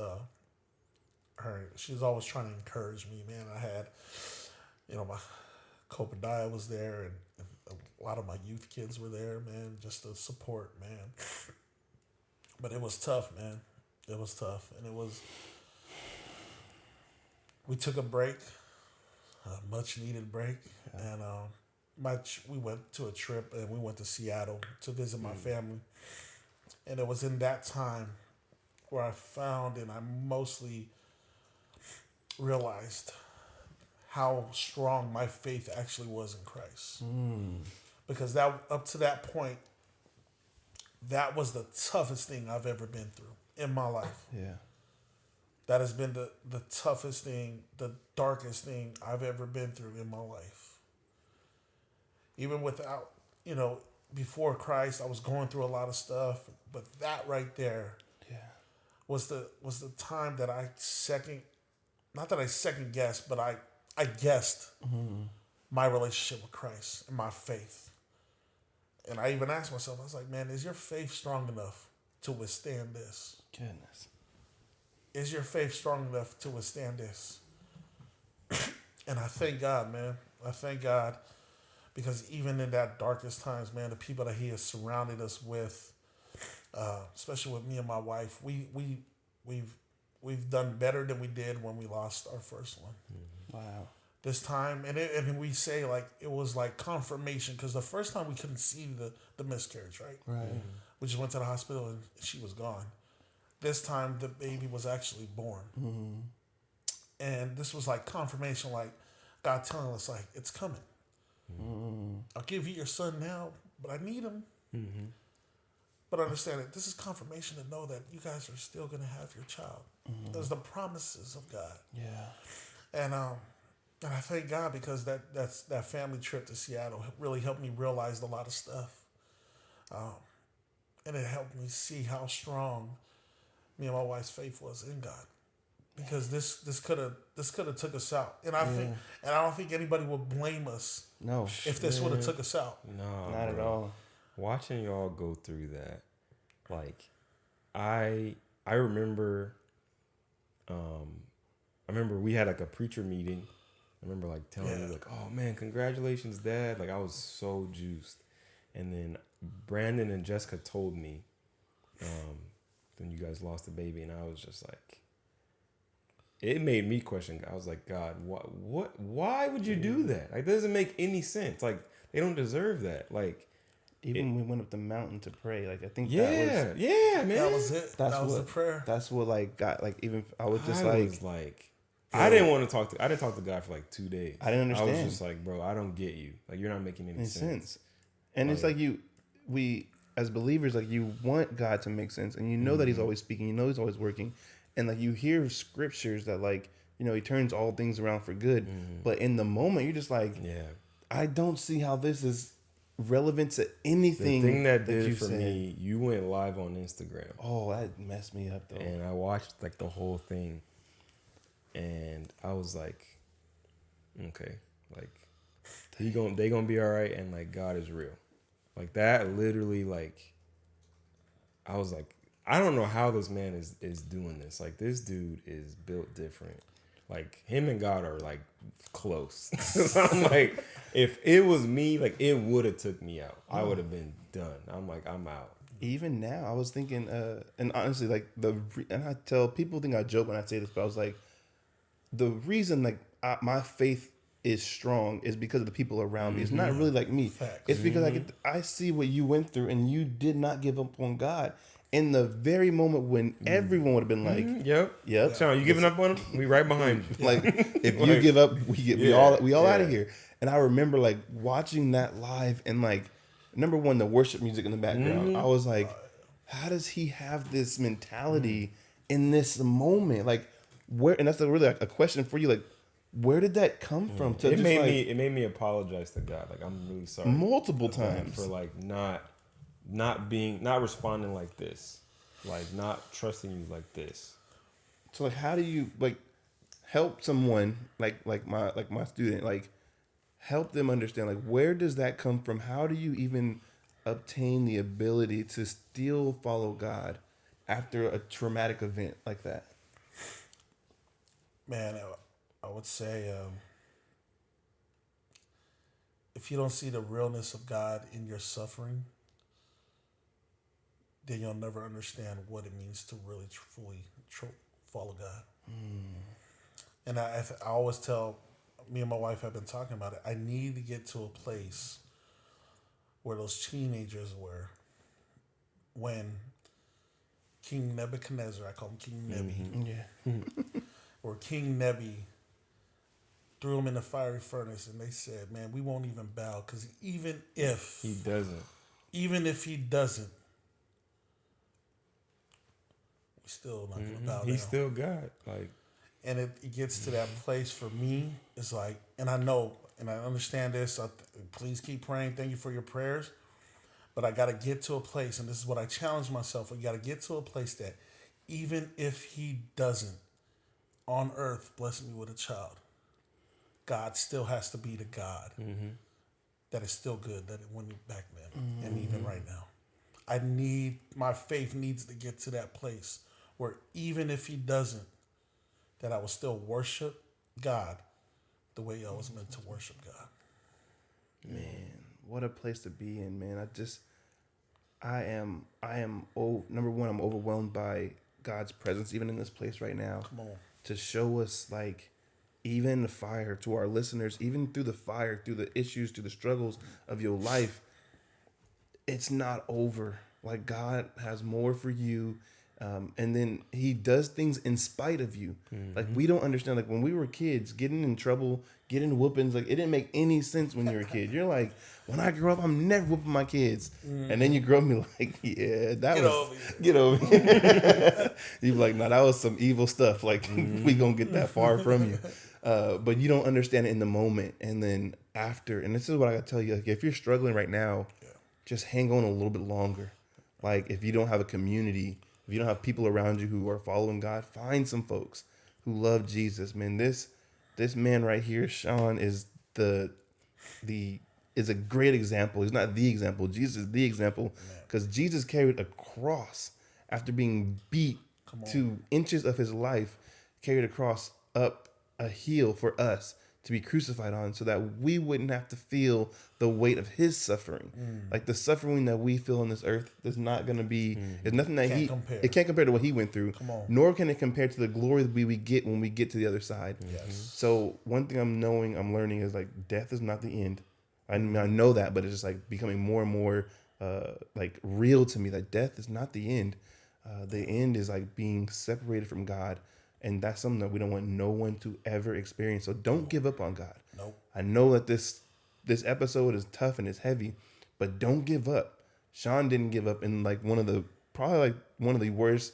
she's always trying to encourage me, man. I had, my Copadiah was there, and a lot of my youth kids were there, man, just to support, man. But it was tough, man. It was tough, and we took a break, a much needed break, and we went to a trip, and we went to Seattle to visit my family. And it was in that time where I found, and I mostly realized how strong my faith actually was in Christ. Because that up to that point, that was the toughest thing I've ever been through in my life. Yeah. That has been the toughest thing, the darkest thing I've ever been through in my life. Even without, before Christ, I was going through a lot of stuff, but that right there was the time that not that I second guessed, but I guessed my relationship with Christ and my faith. And I even asked myself, I was like, man, is your faith strong enough to withstand this? Goodness. Is your faith strong enough to withstand this? And I thank God, man. I thank God, because even in that darkest times, man, the people that He has surrounded us with, especially with me and my wife, we've done better than we did when we lost our first one. Wow. This time, and we say like it was like confirmation, because the first time we couldn't see the miscarriage, right? Right. We just went to the hospital and she was gone. This time the baby was actually born. And this was like confirmation, like God telling us like it's coming. I'll give you your son now, but I need him. But understand that this is confirmation to know that you guys are still going to have your child. There's the promises of God. Yeah. And I thank God, because that family trip to Seattle really helped me realize a lot of stuff. And it helped me see how strong me and my wife's faith was in God. Because this could have took us out. And I don't think anybody would blame us No. if this would have took us out. No, Not at all. Watching y'all go through that, like, I remember, we had like a preacher meeting. I remember like telling you like, oh man, congratulations, Dad. Like I was so juiced. And then Brandon and Jessica told me, when you guys lost the baby, and I was just like, it made me question. I was like, God, why would you do that? Like, that doesn't make any sense. Like, they don't deserve that. Like, Even when we went up the mountain to pray, like I think man. That was it. That was the prayer. That's what like got like even I was just I didn't want to talk to. I didn't talk to God for like 2 days. I didn't understand. I was just like, bro, I don't get you. Like, you're not making any sense. And it's like we as believers, like you want God to make sense, and you know that He's always speaking, you know He's always working, and like you hear scriptures that like He turns all things around for good, but in the moment you're just like, I don't see how this is relevant to anything. The thing that did for me, you went live on Instagram. Oh, that messed me up though. And I watched like the whole thing, and I was like, okay, like they gonna be all right, and like God is real. Like that literally, like I was like, I don't know how this man is doing this. Like this dude is built different. Like him and God are like close. So I'm like, if it was me, like it would have took me out. I would have been done. I'm like, I'm out. Even now, I was thinking, and honestly, like and I tell people think I joke when I say this, but I was like, the reason like my faith is strong is because of the people around me. It's not really like me. Facts. It's because I see what you went through, and you did not give up on God in the very moment when everyone would have been like, Yep. Sean, you giving up on him? We right behind you. like if you give up, we all out of here. And I remember like watching that live and like number one, the worship music in the background. I was like, how does he have this mentality in this moment? Like where? And that's really like a question for you. Like where did that come from? To It made me apologize to God. Like I'm really sorry multiple times for like not responding like this, like not trusting you like this. So like, how do you like help someone like my student, like help them understand like where does that come from? How do you even obtain the ability to still follow God after a traumatic event like that? Man, I would say if you don't see the realness of God in your suffering, then you'll never understand what it means to really fully follow God. And I always tell, me and my wife have been talking about it, I need to get to a place where those teenagers were when King Nebuchadnezzar, I call him King Nebi, or King Nebi threw him in the fiery furnace and they said, man, we won't even bow because even if he doesn't, we still not going to bow down. He's still God. Like, and it gets to that place for me. It's like, and I know, and I understand this. Please keep praying. Thank you for your prayers. But I got to get to a place, and this is what I challenge myself. I got to get to a place that even if he doesn't on earth bless me with a child, God still has to be the God that is still good that it went back then and even right now. My faith needs to get to that place where even if he doesn't, that I will still worship God the way I was meant to worship God. Man, what a place to be in, man. Number one, I'm overwhelmed by God's presence, even in this place right now. Come on. To show us, like, even the fire, to our listeners, even through the fire, through the issues, through the struggles of your life, it's not over. Like, God has more for you. And then he does things in spite of you. Like, we don't understand. Like, when we were kids, getting in trouble, getting whoopings, like, it didn't make any sense when you were a kid. You're like, when I grow up, I'm never whooping my kids. And then you grow up and you're like, yeah, get over here. You're like, no, that was some evil stuff. Like, we gonna get that far from you. But you don't understand it in the moment. And then after, and this is what I gotta tell you, like, if you're struggling right now, just hang on a little bit longer. Like, if you don't have a community, if you don't have people around you who are following God, find some folks who love Jesus. Man, this man right here, Sean, is is a great example. He's not the example. Jesus is the example, because Jesus carried a cross after being beat to inches of his life, carried a cross up a hill for us to be crucified on, so that we wouldn't have to feel the weight of his suffering. Like, the suffering that we feel on this earth is not going to be, it's nothing that it can't compare to what he went through, nor can it compare to the glory that we get when we get to the other side. So one thing I'm learning is, like, death is not the end. I mean, I know that, but it's just like becoming more and more like real to me that death is not the end. The end is like being separated from God. And that's something that we don't want no one to ever experience. So don't give up on God. Nope. I know that this episode is tough and it's heavy, but don't give up. Sean didn't give up in like one of the worst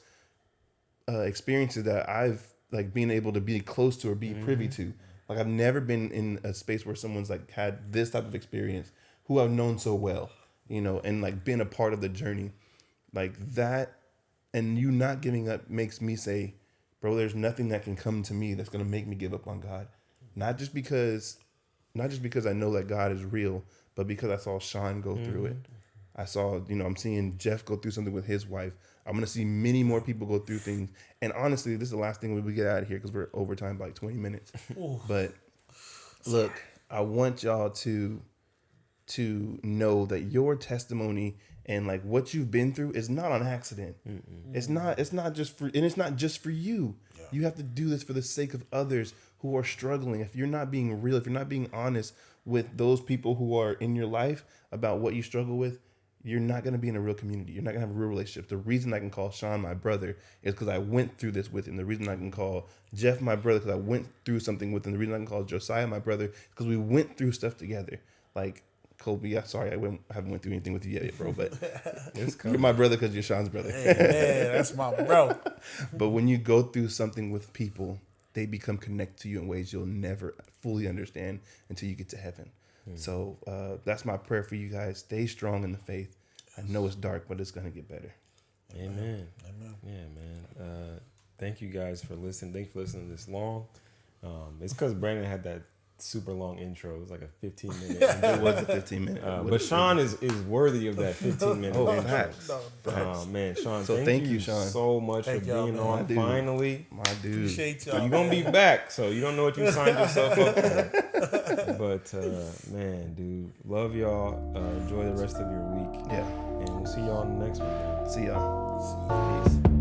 experiences that I've like been able to be close to or be privy to. Like, I've never been in a space where someone's like had this type of experience, who I've known so well, and like been a part of the journey like that. And you not giving up makes me say, bro, there's nothing that can come to me that's going to make me give up on God. Not just because I know that God is real, but because I saw Sean go through it. I saw, I'm seeing Jeff go through something with his wife. I'm gonna see many more people go through things. And honestly, this is the last thing we get out of here because we're overtime by like 20 minutes. But look, I want y'all to know that your testimony and like what you've been through is not on accident. It's not just for you. Yeah. You have to do this for the sake of others who are struggling. If you're not being real, if you're not being honest with those people who are in your life about what you struggle with, you're not going to be in a real community. You're not going to have a real relationship. The reason I can call Sean my brother is because I went through this with him. The reason I can call Jeff my brother because I went through something with him. The reason I can call Josiah my brother is because we went through stuff together. Like, Colby, sorry, I haven't went through anything with you yet, bro, but you're my brother because you're Sean's brother. Hey, man, that's my bro. But when you go through something with people, they become connected to you in ways you'll never fully understand until you get to heaven. So that's my prayer for you guys. Stay strong in the faith. I know it's dark, but it's going to get better. Amen. Yeah, man. Thank you guys for listening. Thanks for listening this long. It's because Brandon had that super long intro. It was like a 15-minute. It was a 15-minute. But Sean is worthy of that 15-minute intro. Facts. Man, Sean, So thank you, Sean, so much for being on. Finally, my dude. Appreciate y'all. You're gonna be back, so you don't know what you signed yourself up for. But man, dude, love y'all. Enjoy the rest of your week. Yeah, and we'll see y'all in the next one. Man. See y'all. Peace.